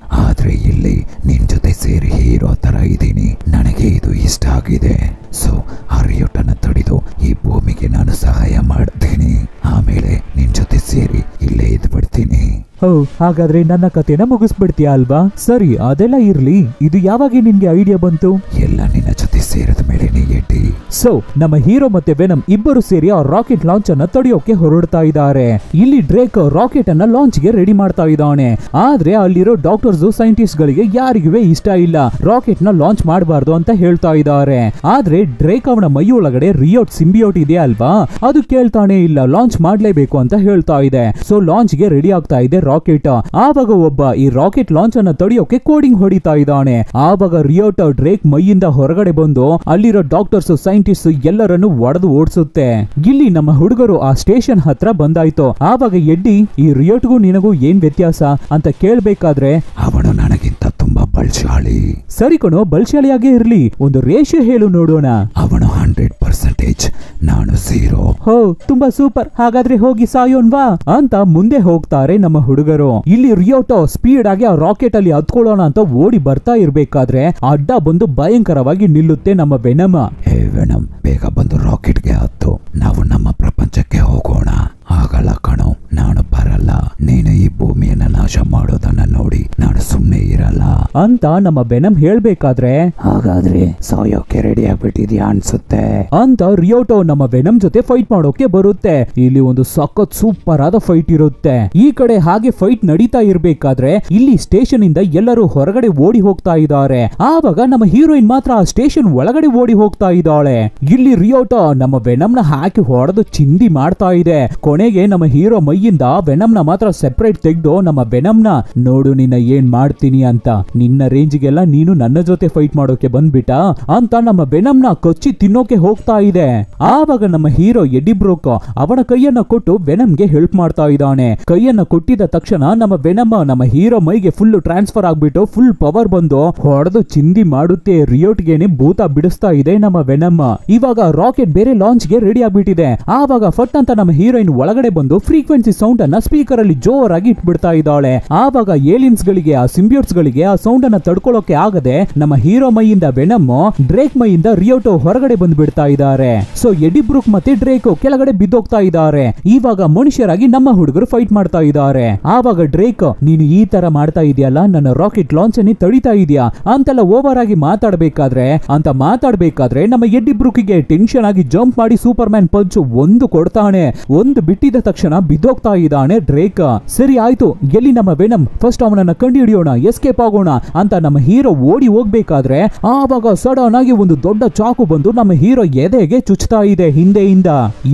ಆದ್ರೆ ಇಲ್ಲಿ ನಿನ್ ಜೊತೆ ಸೇರಿ ಹೀರೋ ತರ ಇದ್ದೀನಿ. ನನಗೆ ಇದು ಇಷ್ಟ ಆಗಿದೆ. ಸೊ ಆ ರಿಯೋಟ ಹೋ, ಹಾಗಾದ್ರೆ ನನ್ನ ಕಥೆನ ಮುಗಿಸ್ಬಿಡ್ತೀಯ ಅಲ್ವಾ? ಸರಿ, ಅದೆಲ್ಲ ಇರ್ಲಿ, ಇದು ಯಾವಾಗ ನಿನ್ಗೆ ಐಡಿಯಾ ಬಂತು? ಎಲ್ಲ ನಿನ್ನ ಜೊತೆ ಸೇರಿದ ಮೇಲೆ ಎಡ್ಡಿ. ಸೊ ನಮ್ಮ ಹೀರೋ ಮತ್ತೆ ವೆನಮ್ ಇಬ್ಬರು ಸೇರಿ ಆ ರಾಕೆಟ್ ಲಾಂಚ್ ಅನ್ನ ತಡೆಯೋಕೆ ಹೊರಡ್ತಾ ಇದ್ದಾರೆ. ಇಲ್ಲಿ ಡ್ರೇಕ್ ರಾಕೆಟ್ ಅನ್ನ ಲಾಂಚ್ ಗೆ ರೆಡಿ ಮಾಡ್ತಾ ಇದ್ದಾನೆ. ಆದ್ರೆ ಅಲ್ಲಿರೋ ಡಾಕ್ಟರ್ಸ್ ಸೈಂಟಿಸ್ಟ್ ಗಳಿಗೆ ಯಾರಿಗೂ ಇಷ್ಟ ಇಲ್ಲ, ರಾಕೆಟ್ ನ ಲಾಂಚ್ ಮಾಡಬಾರ್ದು ಅಂತ ಹೇಳ್ತಾ ಇದ್ದಾರೆ. ಆದ್ರೆ ಡ್ರೇಕ್ ಅವನ ಮೈ ಒಳಗಡೆ ರಿಯೋಟ್ ಸಿಂಬಿಯೋಟ್ ಇದೆ ಅಲ್ವಾ, ಅದು ಕೇಳ್ತಾನೆ ಇಲ್ಲ, ಲಾಂಚ್ ಮಾಡ್ಲೇಬೇಕು ಅಂತ ಹೇಳ್ತಾ ಇದೆ. ಸೊ ಲಾಂಚ್ ಗೆ ರೆಡಿ ಆಗ್ತಾ ಇದೆ ರಾಕೆಟ್. ಆವಾಗ ಒಬ್ಬ ಈ ರಾಕೆಟ್ ಲಾಂಚ್ ಅನ್ನ ತಡೆಯೋಕೆ ಕೋಡಿಂಗ್ ಹೊಡಿತಾ ಇದ್ದಾನೆ. ಆವಾಗ ರಿಯೋಟ್ ಡ್ರೇಕ್ ಮೈಯಿಂದ ಹೊರಗಡೆ ಬಂದು ಅಲ್ಲಿರೋ ಡಾಕ್ಟರ್ಸ್ ಸೈಂಟಿಸ್ಟ್ ಎಲ್ಲರನ್ನು ಒಡೆದು ಓಡಿಸುತ್ತೆ. ಇಲ್ಲಿ ನಮ್ಮ ಹುಡುಗರು ಆ ಸ್ಟೇಷನ್ ಹತ್ರ ಬಂದಾಯ್ತು. ಆವಾಗ ಎಡ್ಡಿ ಈ ರಿಯೋಟ್ಗೂ ನಿನಗೂ ಏನ್ ವ್ಯತ್ಯಾಸ ಅಂತ ಕೇಳ್ಬೇಕಾದ್ರೆ ಅವನು ನನಗಿಂತ ತುಂಬಾ ಬಲಶಾಲಿ. ಸರಿ ಕಣೋ, ಬಲಶಾಲಿಯಾಗೇ ಇರ್ಲಿ, ಒಂದು ರೇಷಿಯೋ ಹೇಳು ನೋಡೋಣ. ಅವನು 100%, ನಾನು 0. ಹೋ, ತುಂಬಾ ಸೂಪರ್, ಹಾಗಾದ್ರೆ ಹೋಗಿ ಸಾಯೋನ್ವಾ ಅಂತ ಮುಂದೆ ಹೋಗ್ತಾರೆ ನಮ್ಮ ಹುಡುಗರು. ಇಲ್ಲಿ ರಿಯೋಟೋ ಸ್ಪೀಡ್ ಆಗಿ ಆ ರಾಕೆಟ್ ಅಲ್ಲಿ ಹತ್ಕೊಳ್ಳೋಣ ಅಂತ ಓಡಿ ಬರ್ತಾ ಇರ್ಬೇಕಾದ್ರೆ ಅಡ್ಡ ಬಂದು ಭಯಂಕರವಾಗಿ ನಿಲ್ಲುತ್ತೆ ನಮ್ಮ ವೆನಮ್. ಹೇ ವೆನಮ್, ಬೇಗ ಬಂದು ರಾಕೆಟ್ಗೆ ಹತ್ತು, ನಾವು ನಮ್ಮ ಪ್ರಪಂಚಕ್ಕೆ ಹೋಗೋಣ. ಆಗಲ್ಲ ಕಣೋ, ನಾನು ಬರಲ್ಲ. ನೀನು ಈ ಭೂಮಿಯನ್ನ ನಾಶ ಮಾಡೋದನ್ನ ನೋಡಿ ನಾನು ಸುಮ್ನೆ ಇರಲ್ಲ ಅಂತ ನಮ್ಮ ವೆನಮ್ ಹೇಳ್ಬೇಕಾದ್ರೆ, ಹಾಗಾದ್ರೆ ಸಾಯೋಕೆ ರೆಡಿ ಆಗ್ಬಿಟ್ಟಿದ್ಯಾ ಅನ್ಸುತ್ತೆ ಅಂತ ರಿಯೋಟೋ ನಮ್ಮ ವೆನಮ್ ಜೊತೆ ಫೈಟ್ ಮಾಡೋಕೆ ಬರುತ್ತೆ. ಇಲ್ಲಿ ಒಂದು ಸಖತ್ ಸೂಪರ್ ಆದ ಫೈಟ್ ಇರುತ್ತೆ. ಈ ಕಡೆ ಹಾಗೆ ಫೈಟ್ ನಡೀತಾ ಇರ್ಬೇಕಾದ್ರೆ ಇಲ್ಲಿ ಸ್ಟೇಷನ್ ಇಂದ ಎಲ್ಲರೂ ಹೊರಗಡೆ ಓಡಿ ಹೋಗ್ತಾ ಇದ್ದಾರೆ. ಆವಾಗ ನಮ್ಮ ಹೀರೋಯಿನ್ ಮಾತ್ರ ಆ ಸ್ಟೇಷನ್ ಒಳಗಡೆ ಓಡಿ ಹೋಗ್ತಾ ಇದ್ದಾಳೆ. ಇಲ್ಲಿ ರಿಯೋಟೋ ನಮ್ಮ ವೆನಮ್ ನ ಹಾಕಿ ಹೊಡೆದು ಚಿಂದಿ ಮಾಡ್ತಾ ಇದೆ. ಕೊನೆಗೆ ನಮ್ಮ ಹೀರೋ ಮೈಯಿಂದ ವೆನಮ್ ನ ಮಾತ್ರ ಸೆಪರೇಟ್ ತೆಗೆದು ನಮ್ಮ ವೆನಮ್ ನ ನೋಡು ನಿನ್ನ ಏನ್ ಮಾಡ್ತೀನಿ ಅಂತ, ನಿನ್ನ ರೇಂಜ್ಗೆಲ್ಲ ನೀನು ನನ್ನ ಜೊತೆ ಫೈಟ್ ಮಾಡೋಕೆ ಬಂದ್ಬಿಟ್ಟ ಅಂತ ನಮ್ಮ ವೆನಮ್ ನ ಕೊಚ್ಚಿ ತಿನ್ನೋಕೆ ಹೋಗ್ತಾ ಇದೆ. ಆವಾಗ ನಮ್ಮ ಹೀರೋ ಎಡ್ಡಿ ಬ್ರೋಕ್ ಅವನ ಕೈಯನ್ನ ಕೊಟ್ಟು ವೆನಮ್ ಗೆ ಹೆಲ್ಪ್ ಮಾಡ್ತಾ ಇದ್ದಾನೆ. ಕೈಯನ್ನ ಕೊಟ್ಟಿದ ತಕ್ಷಣ ನಮ್ಮ ವೆನಮ್ ನಮ್ಮ ಹೀರೋ ಮೈಗೆ ಫುಲ್ ಟ್ರಾನ್ಸ್ಫರ್ ಆಗ್ಬಿಟ್ಟು ಫುಲ್ ಪವರ್ ಬಂದು ಹೊಡೆದು ಚಿಂದಿ ಮಾಡುತ್ತೆ. ರಿಯೋಟ್ ಗೆನೆ ಭೂತ ಬಿಡಿಸ್ತಾ ಇದೆ ನಮ್ಮ ವೆನಮ್. ಇವಾಗ ರಾಕೆಟ್ ಬೇರೆ ಲಾಂಚ್ ಗೆ ರೆಡಿ ಆಗ್ಬಿಟ್ಟಿದೆ. ಆವಾಗ ಫಟ್ ಅಂತ ನಮ್ಮ ಹೀರೋಯಿನ್ ಒಳಗಡೆ ಬಂದು ಫ್ರೀಕ್ವೆನ್ಸಿ ಸೌಂಡ್ ಅನ್ನ ಸ್ಪೀಕರ್ ಅಲ್ಲಿ ಜೋರಾಗಿ ಇಟ್ಬಿಡ್ತಾ ಇದ್ದಾಳೆ. ಆವಾಗ ಏಲಿಯನ್ಸ್ ಗಳಿಗೆ ಆ ಸಿಂಬಿಯೋಟ್ಸ್ ಗಳಿಗೆ ಆ ಸೌಂಡ್ ಅನ್ನ ತಡ್ಕೊಳ್ಳೋಕೆ ಆಗದೆ ನಮ್ಮ ಹೀರೋ ಮೈಯಿಂದ ವೆನಮ್, ಡ್ರೇಕ್ ಮೈಯಿಂದ ರಿಯೋಟೋ ಹೊರಗಡೆ ಬಂದ್ಬಿಡ್ತಾ ಇದ್ದಾರೆ. ಸೊ ಎಡ್ಡಿ ಬ್ರೂಕ್ ಮತ್ತೆ ಡ್ರೇಕ್ ಕೆಳಗಡೆ ಬಿದ್ದೋಗ್ತಾ ಇದ್ದಾರೆ. ಇವಾಗ ಮನುಷ್ಯರಾಗಿ ನಮ್ಮ ಹುಡುಗರು ಫೈಟ್ ಮಾಡ್ತಾ ಇದ್ದಾರೆ. ಆವಾಗ ಡ್ರೇಕ್, ನೀನು ಈ ತರ ಮಾಡ್ತಾ ಇದೆಯಲ್ಲ, ನನ್ನ ರಾಕೆಟ್ ಲಾಂಚ್ ಅನ್ನು ತಡಿತಾ ಇದೆಯಾ ಅಂತೆಲ್ಲ ಓವರ್ ಆಗಿ ಮಾತಾಡ್ಬೇಕಾದ್ರೆ ನಮ್ಮ ಎಡ್ಡಿ ಬ್ರೂಕಿಗೆ ಟೆನ್ಷನ್ ಆಗಿ ಜಂಪ್ ಮಾಡಿ ಸೂಪರ್ ಮ್ಯಾನ್ ಪಂಚ್ ಒಂದು ಕೊಡ್ತಾನೆ. ಒಂದು ಬಿಟ್ಟಿದ ತಕ್ಷಣ ಬಿದ್ದೋಗ್ತಾ ಇದ್ದಾನೆ ಡ್ರೇಕ್. ಸರಿ ಆಯ್ತು, ಎಲ್ಲಿ ನಮ್ಮ ವೆನಮ್, ಫಸ್ಟ್ ಅವನನ್ನ ಕಂಡು ಹಿಡಿಯೋಣ, ಎಸ್ಕೇಪ್ ಆಗೋಣ ಅಂತ ನಮ್ಮ ಹೀರೋ ಓಡಿ ಹೋಗ್ಬೇಕಾದ್ರೆ ಆವಾಗ ಸಡನ್ ಆಗಿ ಒಂದು ದೊಡ್ಡ ಚಾಕು ಬಂದು ನಮ್ಮ ಹೀರೋ ಎದೆಗೆ ಚುಚ್ತಾ ಇದೆ ಹಿಂದೆಯಿಂದ.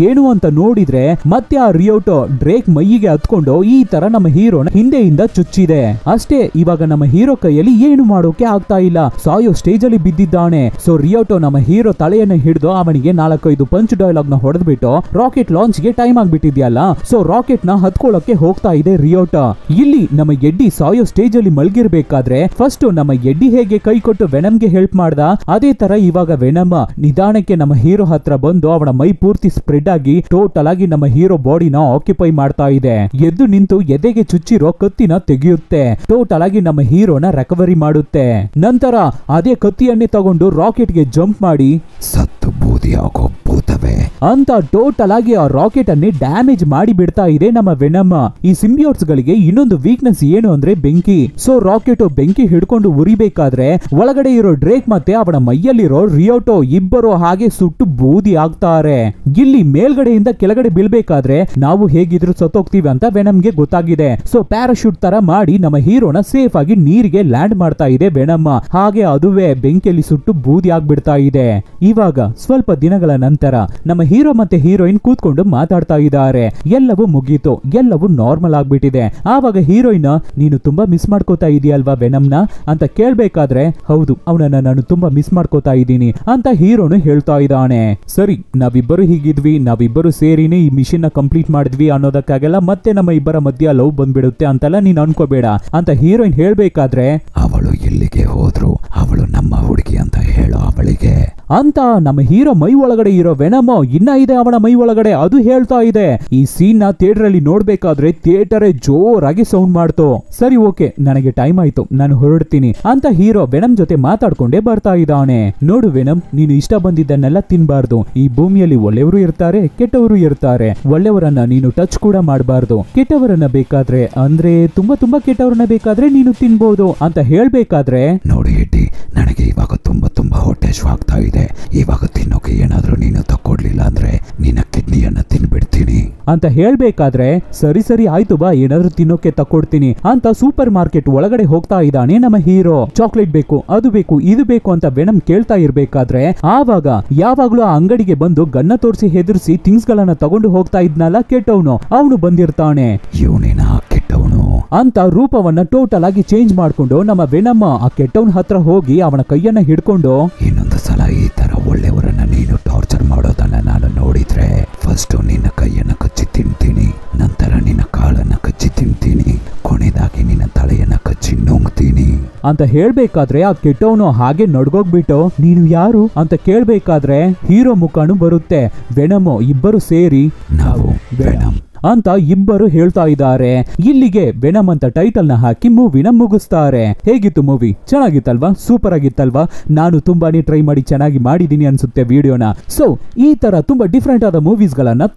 ಏನು ಅಂತ ನೋಡಿದ್ರೆ ಮತ್ತೆ ಆ ರಿಯೋಟೋ ಡ್ರೇಕ್ ಮೈಯಿಗೆ ಹತ್ಕೊಂಡು ಈ ತರ ನಮ್ಮ ಹೀರೋನ ಹಿಂದೆಯಿಂದ ಚುಚ್ಚಿದೆ ಅಷ್ಟೇ. ಇವಾಗ ನಮ್ಮ ಹೀರೋ ಕೈಯಲ್ಲಿ ಏನು ಮಾಡೋಕೆ ಆಗ್ತಾ ಇಲ್ಲ, ಸಾಯೋ ಸ್ಟೇಜ್ ಅಲ್ಲಿ ಬಿದ್ದಿದ್ದಾನೆ. ಸೊ ರಿಯೋಟೋ ನಮ್ಮ ಹೀರೋ ತಲೆಯನ್ನು ಹಿಡಿದು ಅವನಿಗೆ 4-5 ಪಂಚ್ ಡೈಲಾಗ್ ನ ಹೊಡೆದ್ಬಿಟ್ಟು ರಾಕೆಟ್ ಲಾಂಚ್ ಗೆ ಟೈಮ್ ಆಗ್ಬಿಟ್ಟಿದ್ಯಲ್ಲ, ಸೊ ರಾಕೆಟ್ ನ ಹತ್ಕೊಳ್ಳೋಕೆ ಹೋಗ್ತಾ ಇದೆ ರಿಯೋಟೋ. ಇಲ್ಲಿ ನಮ್ಮ ಎಡ್ಡಿ ಸಾಯೋ ಸ್ಟೇಜ್ ಅಲ್ಲಿ ಮಲ್ಗಿರ್ಬೇಕಾದ್ರೆ ಫಸ್ಟ್ ನಮ್ಮ ಎಡ್ಡಿ ಹೇಗೆ ಕೈ ಕೊಟ್ಟು ವೆನಮ್ ಗೆ ಹೆಲ್ಪ್ ಮಾಡ್ದ, ಅದೇ ತರ ಇವಾಗ ವೆನಮ್ ನಿಧಾನಕ್ಕೆ ನಮ್ಮ ಹೀರೋ ಹತ್ರ ಬಂದು ಅವನ ಮೈ ಪೂರ್ತಿ ಸ್ಪ್ರೆಡ್ ಆಗಿ ಟೋಟಲ್ ಆಗಿ ನಮ್ಮ ಹೀರೋ ಬಾಡಿನ ಆಕ್ಯುಪೈ ಮಾಡ್ತಾ ಇದೆ. ಎದ್ದು ನಿಂತು ಎದೆಗೆ ಚುಚ್ಚಿರೋ ಕತ್ತಿನ ತೆಗೆಯುತ್ತೆ. ಟೋಟಲ್ ಆಗಿ ನಮ್ಮ ಹೀರೋನ ರಿಕವರಿ ಮಾಡುತ್ತೆ. ನಂತರ ಅದೇ ಕತ್ತಿಯನ್ನೇ ತಗೊಂಡು ರಾಕೆಟ್ ಗೆ ಜಂಪ್ ಮಾಡಿ ಸತ್ತು ಬೂದಿ ಆಗೋ ಭೂತವೇ ಅಂತ ಟೋಟಲ್ ಆಗಿ ಆ ರಾಕೆಟ್ ಅನ್ನೇ ಡ್ಯಾಮೇಜ್ ಮಾಡಿ ಬಿಡ್ತಾ ಇದೆ ನಮ್ಮ ವೆನಮ್. ಈ ಸಿಂಬಿಯೋಟ್ಸ್ ಗಳಿಗೆ ಇನ್ನೊಂದು ವೀಕ್ನೆಸ್ ಏನು ಅಂದ್ರೆ ಬೆಂಕಿ. ಸೊ ರಾಕೆಟ್ ಬೆಂಕಿ ಹಿಡ್ಕೊಂಡು ಉರಿಬೇಕಾದ್ರೆ ಒಳಗಡೆ ಇರೋ ಡ್ರೇಕ್ ಮತ್ತೆ ಅವನ ಮೈಯಲ್ಲಿರೋ ರಿಯೋಟೋ ಇಬ್ಬರು ಹಾಗೆ ಸುಟ್ಟು ಬೂದಿ ಆಗ್ತಾರೆ. ಇಲ್ಲಿ ಮೇಲ್ಗಡೆಯಿಂದ ಕೆಳಗಡೆ ಬೀಳ್ಬೇಕಾದ್ರೆ ನಾವು ಹೇಗಿದ್ರು ಸತ್ತೋಗ್ತೀವಿ ಅಂತ ವೆನಮ್ಗೆ ಗೊತ್ತಾಗಿದೆ. ಸೊ ಪ್ಯಾರಾಶೂಟ್ ತರ ಮಾಡಿ ನಮ್ಮ ಹೀರೋನ ಸೇಫ್ ಆಗಿ ನೀರಿಗೆ ಲ್ಯಾಂಡ್ ಮಾಡ್ತಾ ಇದೆ ವೆನಮ್. ಹಾಗೆ ಅದುವೇ ಬೆಂಕಿಯಲ್ಲಿ ಸುಟ್ಟು ಬೂದಿ ಆಗ್ಬಿಡ್ತಾ ಇದೆ. ಇವಾಗ ಸ್ವಲ್ಪ ದಿನಗಳ ನಂತರ ನಮ್ಮ ಹೀರೋ ಮತ್ತೆ ಹೀರೋಯಿನ್ ಕೂತ್ಕೊಂಡು ಮಾತಾಡ್ತಾ ಇದ್ದಾರೆ. ಎಲ್ಲವೂ ಮುಗೀತು, ಎಲ್ಲವೂ ನಾರ್ಮಲ್ ಆಗ್ಬಿಟ್ಟಿದೆ. ಆವಾಗ ಹೀರೋಯಿನ್, ನೀನು ತುಂಬಾ ಮಿಸ್ ಮಾಡ್ಕೋತಾ ಇದೀಯಲ್ವಾ ವೆನಮ್ನ ಅಂತ ಕೇಳ್ಬೇಕಾದ್ರೆ, ಹೌದು ಅವನನ್ನ ನಾನು ತುಂಬಾ ಮಿಸ್ ಮಾಡ್ಕೋತಾ ಇದ್ದೀನಿ ಅಂತ ಹೀರೋನು ಹೇಳ್ತಾ ಇದ್ದಾನೆ. ಸರಿ, ನಾವಿಬ್ಬರು ಹೀಗಿದ್ವಿ, ನಾವಿಬ್ಬರು ಸೇರಿನೇ ಈ ಮಿಷನ್ ನ ಕಂಪ್ಲೀಟ್ ಮಾಡಿದ್ವಿ ಅನ್ನೋದಕ್ಕಾಗೆಲ್ಲ ಮತ್ತೆ ನಮ್ಮ ಇಬ್ಬರ ಮಧ್ಯ ಲವ್ ಬಂದ್ಬಿಡುತ್ತೆ ಅಂತೆಲ್ಲ ನೀನ್ ಅನ್ಕೋಬೇಡ ಅಂತ ಹೀರೋಯಿನ್ ಹೇಳ್ಬೇಕಾದ್ರೆ, ಅವಳು ಎಲ್ಲಿಗೆ ಹೋದ್ರು ಅವಳು ನಮ್ಮ ಹುಡುಗಿ ಅಂತ ಹೇಳೋ ಅವಳಿಗೆ ಅಂತ ನಮ್ಮ ಹೀರೋ ಮೈ ಒಳಗಡೆ ಇರೋ ವೆನಮ್ ಇನ್ನ ಇದೆ ಅವನ ಮೈ ಒಳಗಡೆ, ಅದು ಹೇಳ್ತಾ ಇದೆ. ಈ ಸೀನ್ ನ ಥಿಯೇಟರ್ ಅಲ್ಲಿ ನೋಡ್ಬೇಕಾದ್ರೆ ಥಿಯೇಟರೇ ಜೋರಾಗಿ ಸೌಂಡ್ ಮಾಡ್ತು. ಸರಿ ಓಕೆ, ನನಗೆ ಟೈಮ್ ಆಯ್ತು, ನಾನು ಹೊರಡ್ತೀನಿ ಅಂತ ಹೀರೋ ವೆನಮ್ ಜೊತೆ ಮಾತಾಡ್ಕೊಂಡೇ ಬರ್ತಾ ಇದ್ದಾನೆ. ನೋಡು ವೆನಮ್, ನೀನು ಇಷ್ಟ ಬಂದಿದ್ದನ್ನೆಲ್ಲ ತಿನ್ಬಾರ್ದು. ಈ ಭೂಮಿಯಲ್ಲಿ ಒಳ್ಳೆಯವರು ಇರ್ತಾರೆ, ಕೆಟ್ಟವರು ಇರ್ತಾರೆ. ಒಳ್ಳೆಯವರನ್ನ ನೀನು ಟಚ್ ಕೂಡ ಮಾಡಬಾರ್ದು. ಕೆಟ್ಟವರನ್ನ ಬೇಕಾದ್ರೆ ಅಂದ್ರೆ ತುಂಬಾ ತುಂಬಾ ಕೆಟ್ಟವರನ್ನ ಬೇಕಾದ್ರೆ ನೀನು ತಿನ್ಬಹುದು ಅಂತ ಹೇಳ್ಬೇಕಾದ್ರೆ, ನೋಡಿ ಎಡ್ಡಿ, ನನಗೆ ಇವಾಗ ತುಂಬಾ ತುಂಬಾ ಹೊಟ್ಟೆ ಆಗ್ತಾ ಇದೆ. ಇವಾಗ ತಿನ್ನೋಕೆ ಏನಾದ್ರೂ ನೀನು ತಕ್ಕೊಡ್ಲಿಲ್ಲ ಅಂದ್ರೆ ನಿನ್ನ ಕಿಡ್ನಿಯನ್ನ ತಿನ್ಬಿಡ್ತೀನಿ ಅಂತ ಹೇಳ್ಬೇಕಾದ್ರೆ, ಸರಿ ಸರಿ ಆಯ್ತು ಬಾ, ಏನಾದ್ರೂ ತಿನ್ನೋಕೆ ತಕ್ಕೊಡ್ತೀನಿ ಅಂತ ಸೂಪರ್ ಮಾರ್ಕೆಟ್ ಒಳಗಡೆ ಹೋಗ್ತಾ ಇದ್ದಾನೆ ನಮ್ಮ ಹೀರೋ. ಚಾಕ್ಲೇಟ್ ಬೇಕು, ಅದು ಬೇಕು, ಇದು ಬೇಕು ಅಂತ ವೆನಮ್ ಕೇಳ್ತಾ ಇರ್ಬೇಕಾದ್ರೆ ಆವಾಗ ಯಾವಾಗ್ಲೂ ಆ ಅಂಗಡಿಗೆ ಬಂದು ಗನ್ನ ತೋರಿಸಿ ಹೆದರ್ಸಿ ಥಿಂಗ್ಸ್ ಗಳನ್ನ ತಗೊಂಡು ಹೋಗ್ತಾ ಇದ್ನಲ್ಲ ಕೆಟ್ಟವನು, ಅವನು ಬಂದಿರ್ತಾನೆ. ಇವನೇನ ಕೆಟ್ಟವನು ಅಂತ ರೂಪವನ್ನ ಟೋಟಲ್ ಆಗಿ ಚೇಂಜ್ ಮಾಡ್ಕೊಂಡು ನಮ್ಮ ವೆನಮ್ ಆ ಕೆಟ್ಟವನ ಹತ್ರ ಹೋಗಿ ಅವನ ಕೈಯನ್ನ ಹಿಡ್ಕೊಂಡು, ಇನ್ನೊಂದು ಸಲ ಈ ತರ ಒಳ್ಳೆಯವರನ್ನ ನೀನು ಟಾರ್ಚರ್ ಮಾಡೋದನ್ನ ನಾನು ನೋಡಿದ್ರೆ ಫಸ್ಟ್ ನಿನ್ನ ಕೈಯನ್ನ ಕಚ್ಚಿ ತಿಂತೀನಿ, ನಂತರ ನಿನ್ನ ಕಾಲನ್ನ ಕಚ್ಚಿ ತಿಂತೀನಿ, ಕೊನೆದಾಗಿ ನಿನ್ನ ತಲೆಯನ್ನ ಕಚ್ಚಿ ನುಂಗ್ತೀನಿ ಅಂತ ಹೇಳ್ಬೇಕಾದ್ರೆ ಆ ಕೆಟ್ಟವನು ಹಾಗೆ ನಡ್ಗೋಗ್ಬಿಟ್ಟು ನೀನು ಯಾರು ಅಂತ ಕೇಳ್ಬೇಕಾದ್ರೆ ಹೀರೋ ಮುಖಾನು ಬರುತ್ತೆ. ವೆನಮ್ ಇಬ್ಬರು ಸೇರಿ ನಾವು ವೆನಮ್ ಅಂತ ಇಬ್ಬರು ಹೇಳ್ತಾ ಇದ್ದಾರೆ. ಇಲ್ಲಿಗೆ ವೆನಮ್ ಅಂತ ಟೈಟಲ್ ನ ಹಾಕಿ ಮೂವಿನ ಮುಗಿಸ್ತಾರೆ. ಹೇಗಿತ್ತು ಮೂವಿ? ಚೆನ್ನಾಗಿತ್ತಲ್ವಾ? ಸೂಪರ್ ಆಗಿತ್ತಲ್ವಾ? ನಾನು ತುಂಬಾನೇ ಟ್ರೈ ಮಾಡಿ ಚೆನ್ನಾಗಿ ಮಾಡಿದೀನಿ ಅನ್ಸುತ್ತೆ ವಿಡಿಯೋನ. ಸೊ ಈ ತರ ತುಂಬಾ ಡಿಫ್ರೆಂಟ್ ಆದ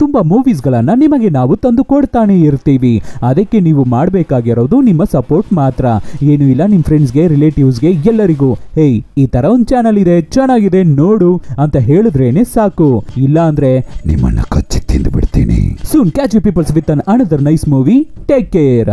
ತುಂಬಾ ಮೂವೀಸ್ ಗಳನ್ನ ನಿಮಗೆ ನಾವು ತಂದು ಕೊಡ್ತಾನೆ ಇರ್ತೀವಿ. ಅದಕ್ಕೆ ನೀವು ಮಾಡಬೇಕಾಗಿರೋದು ನಿಮ್ಮ ಸಪೋರ್ಟ್ ಮಾತ್ರ, ಏನು ಇಲ್ಲ. ನಿಮ್ ಫ್ರೆಂಡ್ಸ್ಗೆ, ರಿಲೇಟಿವ್ಸ್ಗೆ ಎಲ್ಲರಿಗೂ ಹೇಯ್ ಈ ತರ ಒಂದು ಚಾನಲ್ ಇದೆ, ಚೆನ್ನಾಗಿದೆ ನೋಡು ಅಂತ ಹೇಳಿದ್ರೇನೆ ಸಾಕು. ಇಲ್ಲ ಅಂದ್ರೆ ನಿಮ್ಮನ್ನ ಕಚ್ಚಿ ತಿಂದು ಬಿಡ್ತೀನಿ. Soon catch you peoples with another nice movie. Take care.